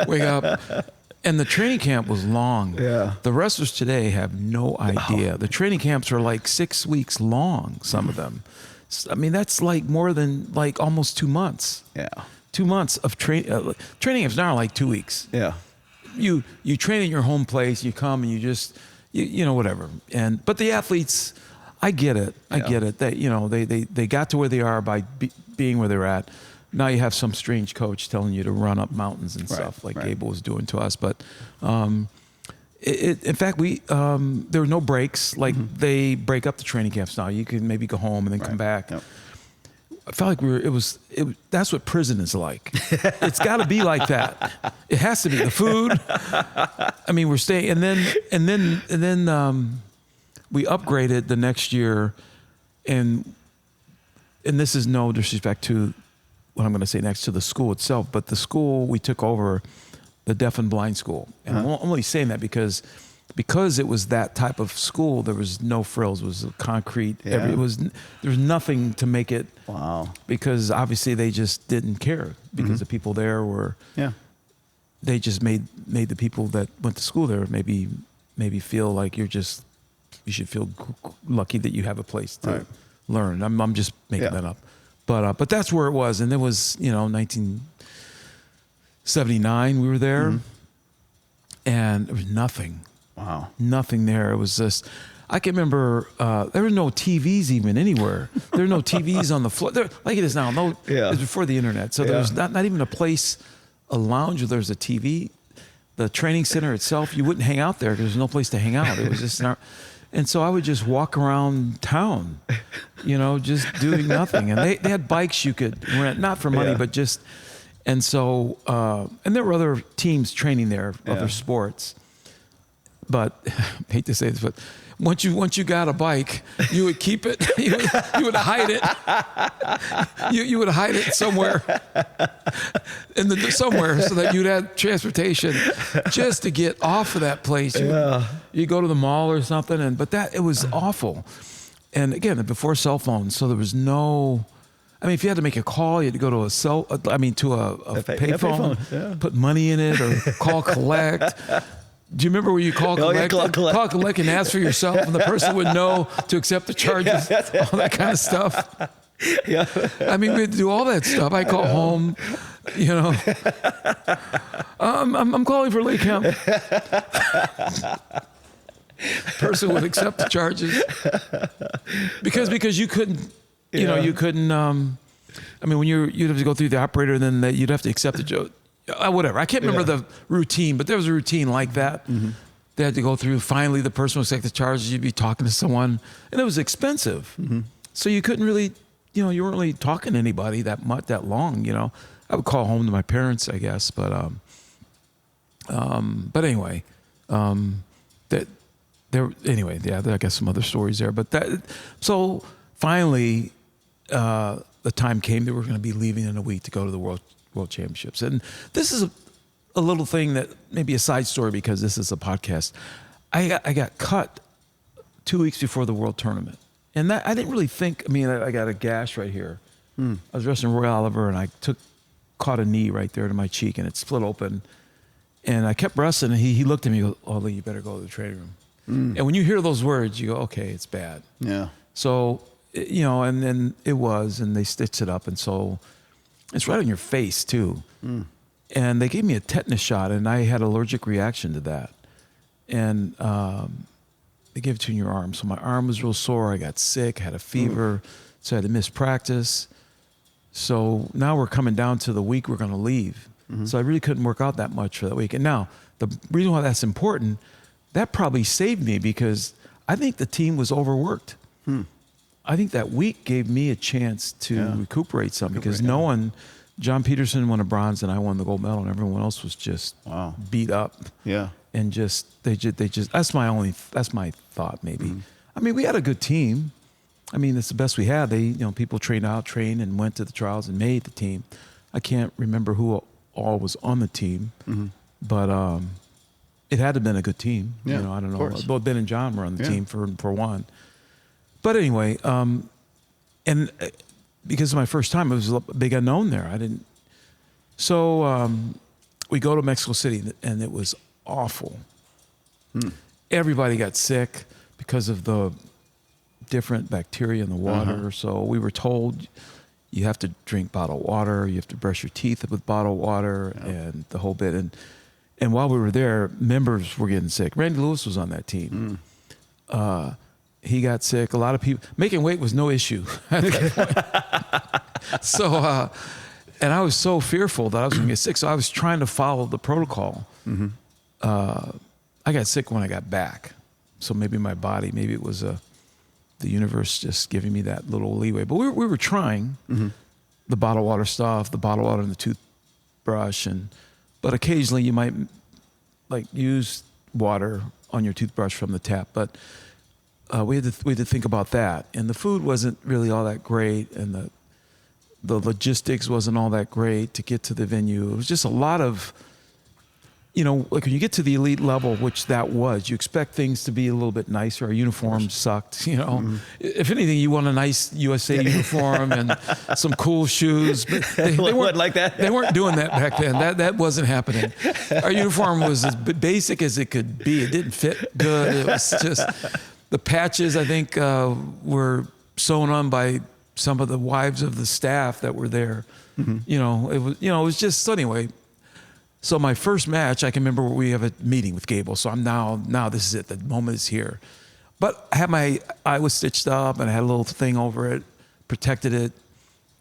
Wake up. And the training camp was long. Yeah. The wrestlers today have no idea. The training camps are like 6 weeks long, some of them. I mean, that's like more than like almost 2 months. Yeah. 2 months of training. Training camps now are like 2 weeks. Yeah. You train in your home place, you come and you just, you know, whatever. But the athletes, I get it. I get it. They got to where they are by being where there at. Now you have some strange coach telling you to run up mountains and stuff like Gable was doing to us. But in fact, there were no breaks. Like they break up the training camps now. You can maybe go home and then come back. Yep. I felt like that's what prison is like. It's got to be like that. It has to be the food. I mean, we're staying, and then we upgraded the next year, and this is no disrespect to what I'm going to say next to the school itself, but the school we took over, the deaf and blind school, and I'm only saying that because it was that type of school. There was no frills. It was concrete. Yeah. There was nothing to make it. Wow. Because obviously they just didn't care because the people there were. Yeah. They just made the people that went to school there maybe feel like you're just you should feel lucky that you have a place to learn. I'm just making that up, but that's where it was, and it was 1979 we were there, and there was nothing. Wow, nothing there. It was just. I can remember there were no TVs even anywhere. There were no TVs on the floor. There, like it is now. No, it was before the internet. So there was not even a place, a lounge where there was a TV. The training center itself, you wouldn't hang out there because there's no place to hang out. It was just not. And so I would just walk around town, just doing nothing. And they had bikes you could rent, not for money, but just. And so, and there were other teams training there, other sports. But I hate to say this, but once you got a bike, you would keep it. You would hide it. You would hide it somewhere, somewhere, so that you'd have transportation just to get off of that place. You go to the mall or something, it was awful. And again, before cell phones, so there was no. I mean, if you had to make a call, you had to go to a payphone, put money in it, or call collect. Do you remember where you call collect? Call collect and ask for yourself, and the person would know to accept the charges, all that kind of stuff. Yeah. I mean, we'd do all that stuff. I call home, I'm calling for Lee Kemp. Person would accept the charges because you couldn't, you couldn't. I mean, when you'd have to go through the operator, and then you'd have to accept the joke. Whatever. I can't remember the routine, but there was a routine like that. They had to go through. Finally, the person would take the charges. You'd be talking to someone, and it was expensive. So you couldn't really, you weren't really talking to anybody that long. I would call home to my parents, I guess, but anyway, I guess some other stories there. But so finally, the time came that we were going to be leaving in a week to go to the World Championships. And this is a little thing that maybe a side story, because this is a podcast. I got cut 2 weeks before the World Tournament. And that I didn't really think, I got a gash right here. I was wrestling Roy Oliver, and I caught a knee right there to my cheek, and it split open. And I kept wrestling, and he looked at me and goes, "Oh, Lee, you better go to the training room." And when you hear those words, you go, okay, it's bad. Yeah. So, and then it was, and they stitched it up. And so it's right on your face too. And they gave me a tetanus shot, and I had an allergic reaction to that. And they gave it to you in your arm. So my arm was real sore. I got sick, had a fever, so I had to miss practice. So now we're coming down to the week we're going to leave. So I really couldn't work out that much for that week. And now the reason why that's important, that probably saved me, because I think the team was overworked. I think that week gave me a chance to recuperate some, because John Peterson won a bronze and I won the gold medal, and everyone else was just beat up. Yeah. And they just, that's my thought maybe. I mean, we had a good team. I mean, it's the best we had. People trained and went to the trials and made the team. I can't remember who all was on the team, but it had to have been a good team. I don't know. Both Ben and John were on the team for one. But anyway, and because of my first time, it was a big unknown there. So we go to Mexico City, and it was awful. Everybody got sick because of the different bacteria in the water. So we were told, you have to drink bottled water, you have to brush your teeth with bottled water, and the whole bit. And while we were there, members were getting sick. Randy Lewis was on that team. He got sick. A lot of people. Making weight was no issue at that point. So, and I was so fearful that I was going to get sick. So I was trying to follow the protocol. I got sick when I got back. So maybe my body, maybe it was the universe just giving me that little leeway. But we were trying the bottled water stuff, the bottled water and the toothbrush, but occasionally you might use water on your toothbrush from the tap. But we had to think about that, and the food wasn't really all that great, and the logistics wasn't all that great to get to the venue. It was just a lot of, when you get to the elite level, which that was, you expect things to be a little bit nicer. Our uniforms sucked, If anything, you want a nice USA uniform and some cool shoes. But they weren't like that. They weren't doing that back then. That wasn't happening. Our uniform was as basic as it could be. It didn't fit good. It was just, The patches, I think, were sewn on by some of the wives of the staff that were there. It was just, so anyway. So my first match, I can remember we have a meeting with Gable. So I'm now this is it. The moment is here. But I was stitched up and I had a little thing over it, protected it.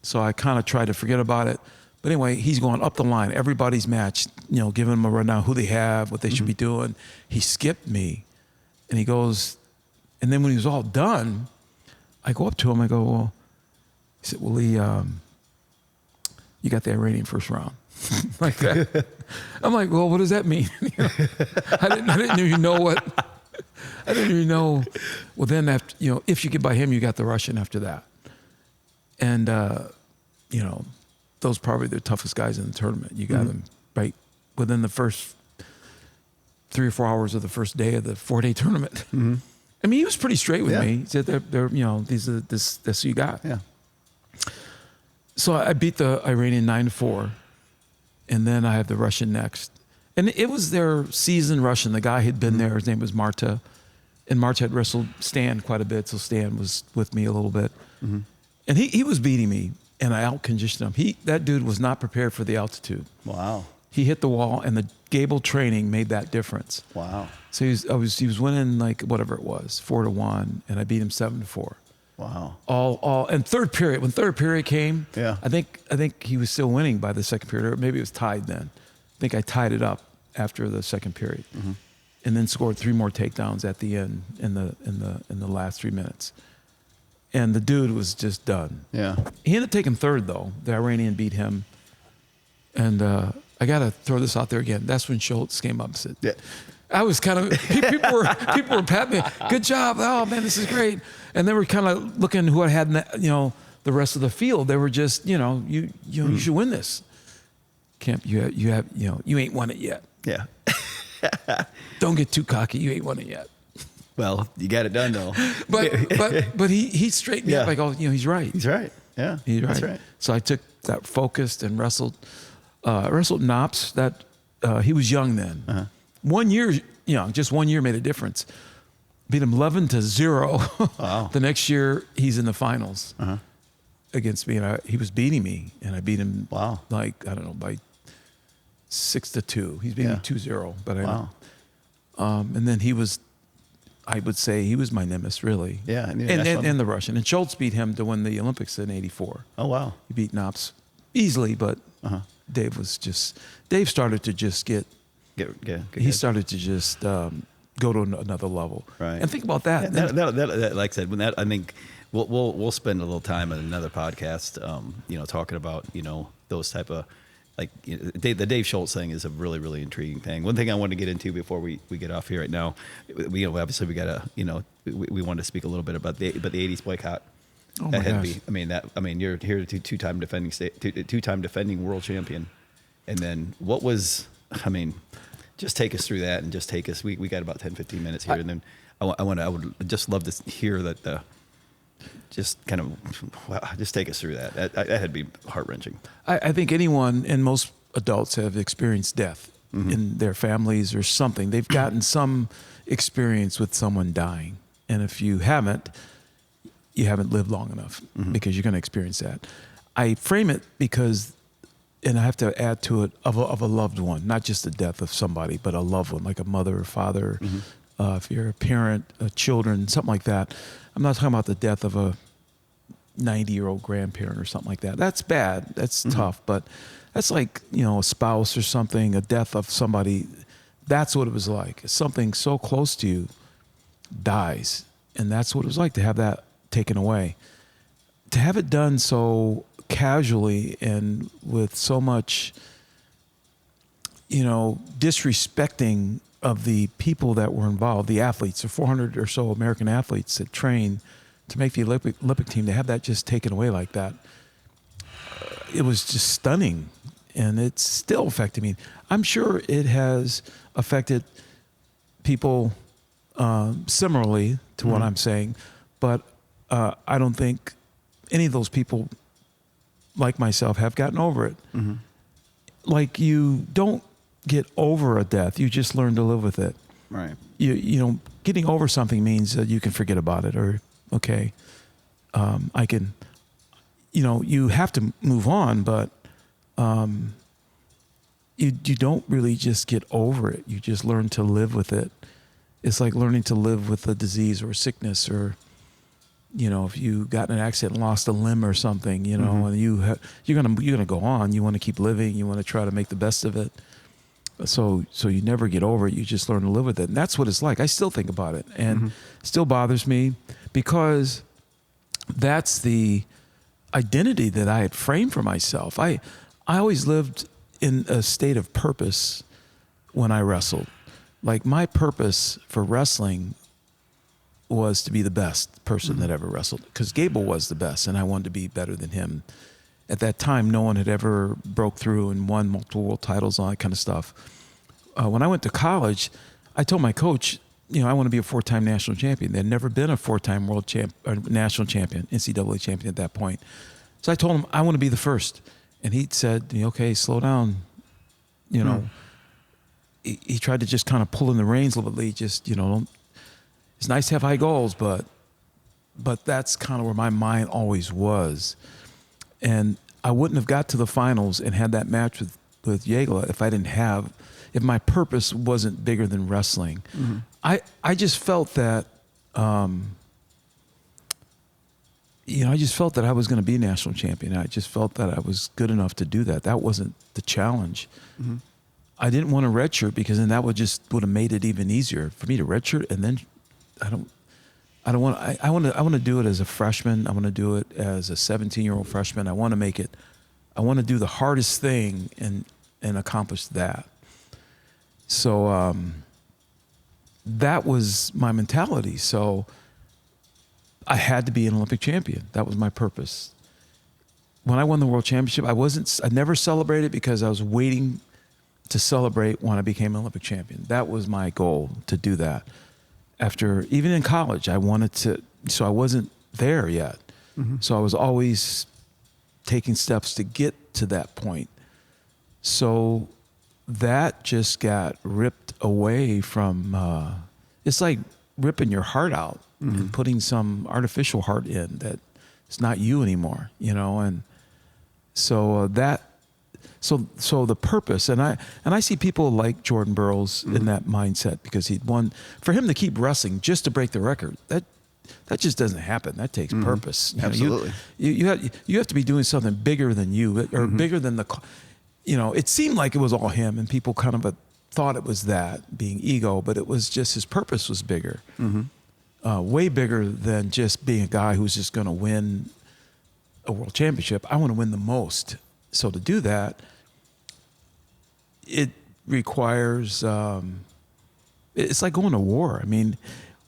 So I kind of tried to forget about it. But anyway, he's going up the line, everybody's match, giving them a rundown, who they have, what they should be doing. He skipped me and he goes, and then when he was all done, I go up to him, I go, well, he said, well, Lee, you got the Iranian first round. Like that. I'm like, well, what does that mean? I didn't even know what. I didn't even know. Well, then after, if you get by him, you got the Russian after that. And those probably the toughest guys in the tournament. You got them right within the first 3 or 4 hours of the first day of the 4-day tournament. I mean, he was pretty straight with me. He said, "They're this you got." Yeah. So I beat the Iranian 9-4. And then I have the Russian next. And it was their seasoned Russian. The guy had been there. His name was Marta. And Marta had wrestled Stan quite a bit, so Stan was with me a little bit. And he was beating me, and I out-conditioned him. That dude was not prepared for the altitude. Wow. He hit the wall, and the Gable training made that difference. Wow. So he was winning like whatever it was, 4-1, and I beat him 7-4. Wow. All and third period. When third period came, yeah. I think he was still winning by the second period, or maybe it was tied then. I think I tied it up after the second period, and then scored 3 more takedowns at the end in the last 3 minutes. And the dude was just done. Yeah. He ended up taking third though. The Iranian beat him, and I got to throw this out there again. That's when Schultz came up and said, yeah. I was kind of, people were patting me, good job, oh man, this is great. And they were kind of looking who I had, the rest of the field. They were just, you should win this. Kemp, you ain't won it yet. Yeah. Don't get too cocky, you ain't won it yet. Well, you got it done though. But he straightened me up. I go, he's right. He's right. Yeah. He's right. That's right. So I took that focused and wrestled Knops. That he was young then. 1 year, just 1 year made a difference. Beat him 11-0. Wow. The next year, he's in the finals against me, and he was beating me, and I beat him. Wow. Like I don't know, by 6-2. He's beating me 2-0, but wow. And then I would say he was my nemesis, really. Yeah, and the Russian. And Schultz beat him to win the Olympics in '84. Oh wow. He beat Knops easily, but Dave started to just get. He started to just go to another level. Right. And think about that. That like I said, when that, I think we'll spend a little time in another podcast, talking about, those type of, like, the Dave Schultz thing is a really, really intriguing thing. One thing I want to get into before we get off here right now, obviously we got to, we wanted to speak a little bit about the 80s boycott. Oh my gosh. You're here to two-time defending world champion. And then what was, just take us through that and just take us, we got about 10, 15 minutes here. And then I would just love to hear that, just kind of, just take us through that. That had to be heart-wrenching. I think anyone and most adults have experienced death in their families or something. They've gotten some experience with someone dying. And if you haven't lived long enough because you're going to experience that. I frame it because, and I have to add to it, of a loved one, not just the death of somebody, but a loved one, like a mother or father, if you're a parent, children, something like that. I'm not talking about the death of a 90-year-old grandparent or something like that. That's bad. That's tough. But that's like, a spouse or something, a death of somebody. That's what it was like. Something so close to you dies. And that's what it was like to have that taken away. To have it done so casually and with so much, disrespecting of the people that were involved, the athletes, the 400 or so American athletes that trained to make the Olympic team, to have that just taken away like that, it was just stunning. And it's still affecting me. I'm sure it has affected people similarly to what I'm saying, but I don't think any of those people, like myself, have gotten over it. Like, you don't get over a death, you just learn to live with it. Right. You getting over something means that you can forget about it, or okay, I can, you have to move on, but you don't really just get over it. You just learn to live with it. It's like learning to live with a disease or a sickness, or if you got in an accident and lost a limb or something, and you're gonna go on. You want to keep living. You want to try to make the best of it. So you never get over it. You just learn to live with it. And that's what it's like. I still think about it, and it still bothers me, because that's the identity that I had framed for myself. I always lived in a state of purpose when I wrestled. Like, my purpose for wrestling was to be the best person that ever wrestled, because Gable was the best, and I wanted to be better than him. At that time, no one had ever broke through and won multiple world titles, all that kind of stuff. When I went to college, I told my coach, I want to be a 4-time national champion. There had never been a 4-time national champion, NCAA champion at that point. So I told him, I want to be the first. And he said, okay, slow down. He tried to just kind of pull in the reins a little bit. Lee, just, it's nice to have high goals, but that's kind of where my mind always was. And I wouldn't have got to the finals and had that match with Yegla if my purpose wasn't bigger than wrestling. I just felt that, I just felt that I was going to be a national champion. I just felt that I was good enough to do that. That wasn't the challenge. I didn't want to redshirt, because then that would have made it even easier for me to redshirt. And then I want to do it as a freshman. I want to do it as a 17-year-old freshman. I want to do the hardest thing and accomplish that. So that was my mentality. So I had to be an Olympic champion. That was my purpose. When I won the world championship, I never celebrated, because I was waiting to celebrate when I became an Olympic champion. That was my goal, to do that. Even in college, I wanted to, so I wasn't there yet. So I was always taking steps to get to that point. So that just got ripped away from, it's like ripping your heart out and putting some artificial heart in that it's not you anymore, and so so the purpose, and I see people like Jordan Burroughs in that mindset, because he'd won. For him to keep wrestling just to break the record, that just doesn't happen. That takes purpose. Absolutely. You have to be doing something bigger than you, or bigger than the. It seemed like it was all him, and people kind of thought it was that, being ego, but it was just his purpose was bigger, way bigger than just being a guy who's just going to win a world championship. I want to win the most. So to do that, it requires, it's like going to war. I mean,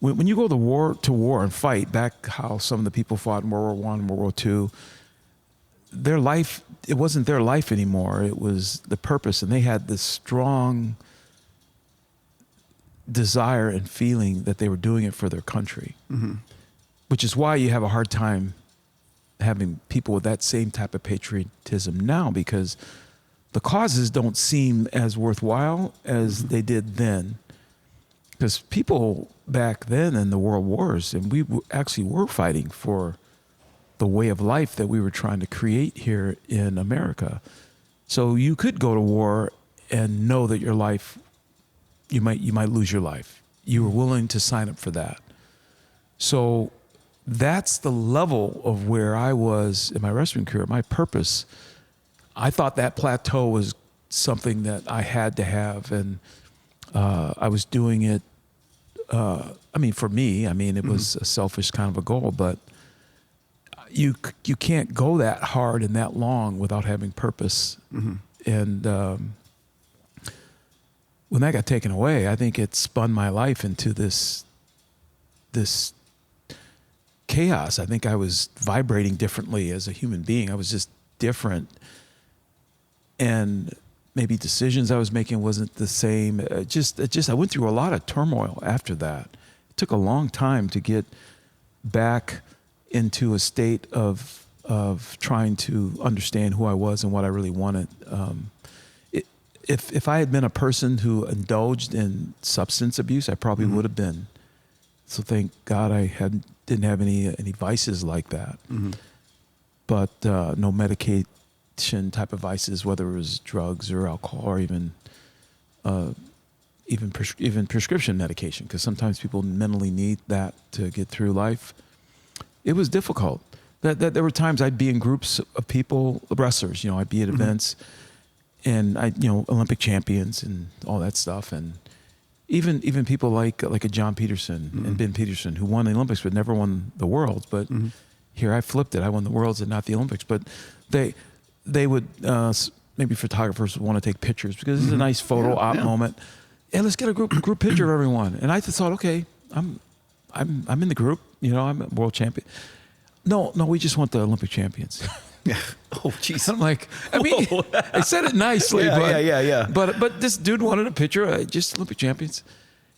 when you go to war and fight, back how some of the people fought in World War I and World War II, their life, it wasn't their life anymore. It was the purpose. And they had this strong desire and feeling that they were doing it for their country, which is why you have a hard time having people with that same type of patriotism now, because the causes don't seem as worthwhile as they did then. Because people back then in the world wars, and we actually were fighting for the way of life that we were trying to create here in America. So you could go to war and know that your life, you might lose your life. You were willing to sign up for that. So that's the level of where I was in my wrestling career. My purpose, I thought that plateau was something that I had to have, and I was doing it. For me, it was a selfish kind of a goal, but you can't go that hard and that long without having purpose. And when that got taken away, I think it spun my life into this chaos. I think I was vibrating differently as a human being. I was just different. And maybe decisions I was making wasn't the same. I went through a lot of turmoil after that. It took a long time to get back into a state of trying to understand who I was and what I really wanted. If I had been a person who indulged in substance abuse, I probably would have been So thank God I didn't have any vices like that. But no medication type of vices, whether it was drugs or alcohol or even prescription medication, because sometimes people mentally need that to get through life. It was difficult. That there were times I'd be in groups of people, wrestlers. I'd be at events, and Olympic champions and all that stuff, and even people like a John Peterson and Ben Peterson, who won the Olympics but never won the Worlds. But here I flipped it. I won the Worlds and not the Olympics. But they would maybe photographers would want to take pictures because it's a nice photo op moment. And let's get a group picture of everyone. And I just thought, okay, I'm in the group. I'm a world champion. No, we just want the Olympic champions. Oh, jeez. I'm like, I said it nicely, yeah. But this dude wanted a picture, just Olympic champions.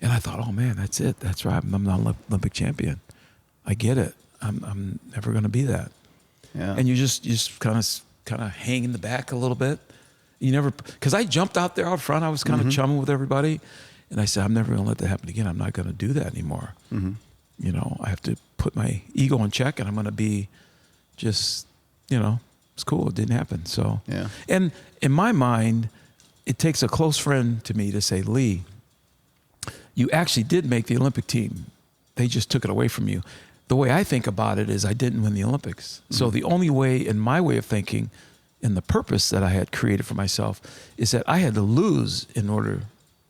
And I thought, oh man, that's it. That's right. I'm not an Olympic champion. I get it. I'm never going to be that. Yeah. And you just kind of hang in the back a little bit. You never, because I jumped out there out front. I was kind of chumming with everybody, and I said, I'm never going to let that happen again. I'm not going to do that anymore. I have to put my ego in check, and I'm going to be just, it's cool. It didn't happen. So, and in my mind, it takes a close friend to me to say, Lee, you actually did make the Olympic team. They just took it away from you. The way I think about it is I didn't win the Olympics. So the only way, in my way of thinking, and the purpose that I had created for myself, is that I had to lose in order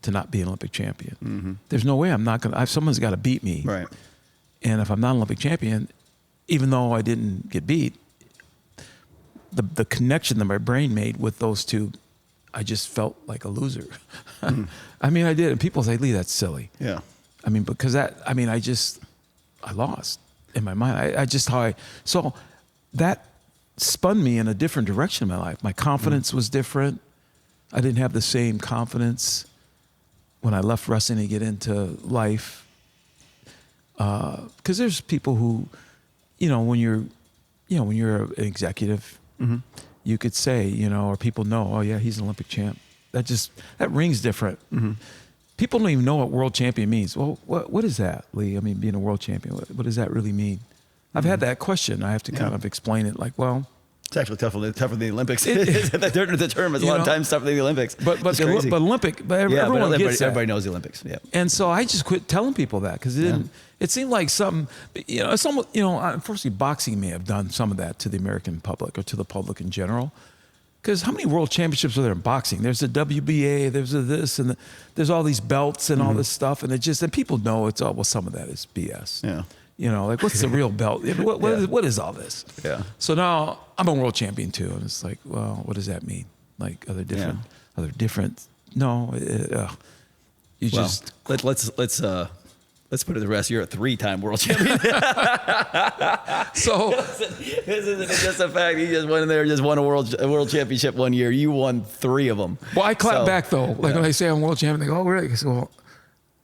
to not be an Olympic champion. There's no way I'm not going to, someone's got to beat me. Right. And if I'm not an Olympic champion, even though I didn't get beat, the connection that my brain made with those two, I just felt like a loser. I did. And people say, Lee, that's silly. Yeah. Because I lost in my mind. So that spun me in a different direction in my life. My confidence was different. I didn't have the same confidence when I left wrestling to get into life. Because there's people who, when you're an executive, you could say, or people know, oh yeah, he's an Olympic champ. That rings different. People don't even know what world champion means. Well, what is that, Lee? Being a world champion, what does that really mean? I've had that question. I have to kind of explain it like, well, it's actually tougher than the Olympics. The term is a lot of times tougher than the Olympics. But everyone gets that. Everybody knows the Olympics. Yeah. And so I just quit telling people that because it seemed like something, unfortunately boxing may have done some of that to the American public or to the public in general. Because how many world championships are there in boxing? There's the WBA, there's this, and there's all these belts and all this stuff. And and people know some of that is BS. Yeah. What's the real belt? What is all this? Yeah. So now I'm a world champion too, and it's like, well, what does that mean? Like other different. No, let's put it to rest. You're a 3-time world champion. So this isn't just a fact. You just went in there, just won a world championship one year. You won 3 of them. Well, I clap back though. When I say I'm world champion, they go, "Oh, really?" I say, "Well,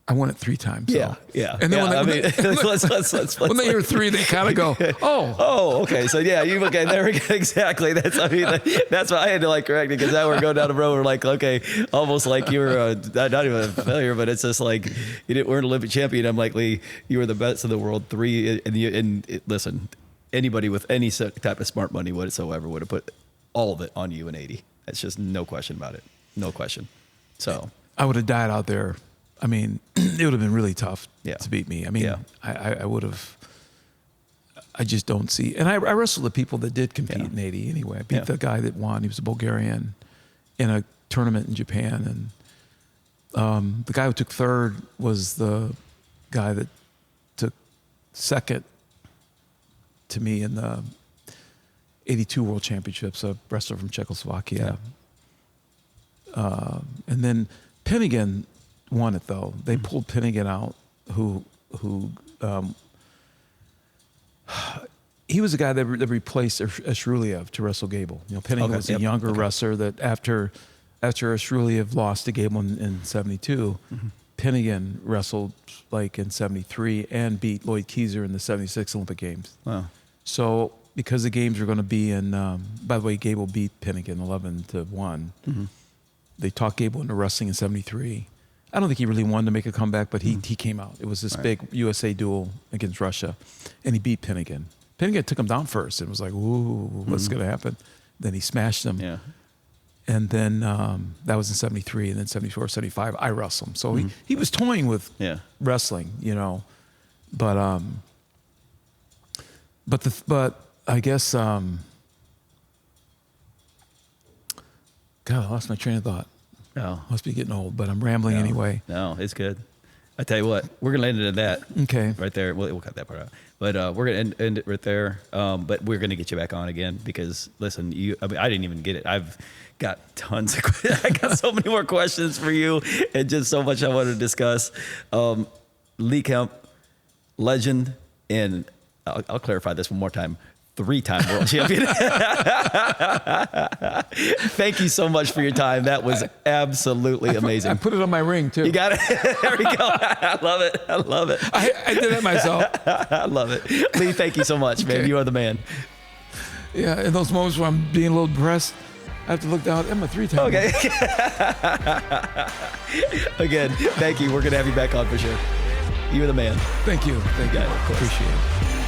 I won it 3 times." So. Yeah. And then when they hear 3, they kind of go, "Oh, okay." So yeah, there we go. Exactly. That's why I had to correct it because now we're going down the road. We're like, okay, almost like you were not even a failure, but it's just like you weren't an Olympic champion. I'm like, Lee, you were the best in the world 3. And listen, anybody with any type of smart money whatsoever would have put all of it on you in 80. That's just no question about it. No question. So I would have died out there. It would have been really tough to beat me. I would have. I just don't see. And I wrestled the people that did compete in 80 anyway. I beat the guy that won. He was a Bulgarian in a tournament in Japan. And the guy who took 3rd was the guy that took 2nd to me in the 82 World Championships, a wrestler from Czechoslovakia. And then Pinnigan won it though. They pulled Pinnigan out, who he was a guy that replaced Ashruliev to wrestle Gable. Pinnigan was a younger wrestler that after Ashruliev lost to Gable in 72, Pinnigan wrestled in 73 and beat Lloyd Kieser in the 76 Olympic Games. Wow. So because the games were going to be in, by the way, Gable beat Pinnigan 11-1. They talked Gable into wrestling in 73. I don't think he really wanted to make a comeback, but he came out. It was this big USA duel against Russia, and he beat Pinnigan. Pinnigan took him down first. It was like, ooh, what's going to happen? Then he smashed him. Yeah. And then that was in 73, and then 74, 75, I wrestled him. So he was toying with wrestling, you know. But I guess, God, I lost my train of thought. No. Must be getting old, but I'm rambling anyway. No, it's good. I tell you what, we're gonna end it at that. Okay. Right there. We'll cut that part out. But we're gonna end it right there. But we're gonna get you back on again because listen, I didn't even get it. I've got tons of I got so many more questions for you and just so much I want to discuss. Lee Kemp, legend, and I'll clarify this one more time. 3-time world champion. Thank you so much for your time. That was absolutely amazing. I put it on my ring too. You got it. There we go. I love it. I love it. I did it myself. I love it. Lee, thank you so much, man. You are the man. Yeah, in those moments where I'm being a little depressed, I have to look down. I'm a 3-time. Okay. Again, thank you. We're going to have you back on for sure. You're the man. Thank you. Thank you. Appreciate it.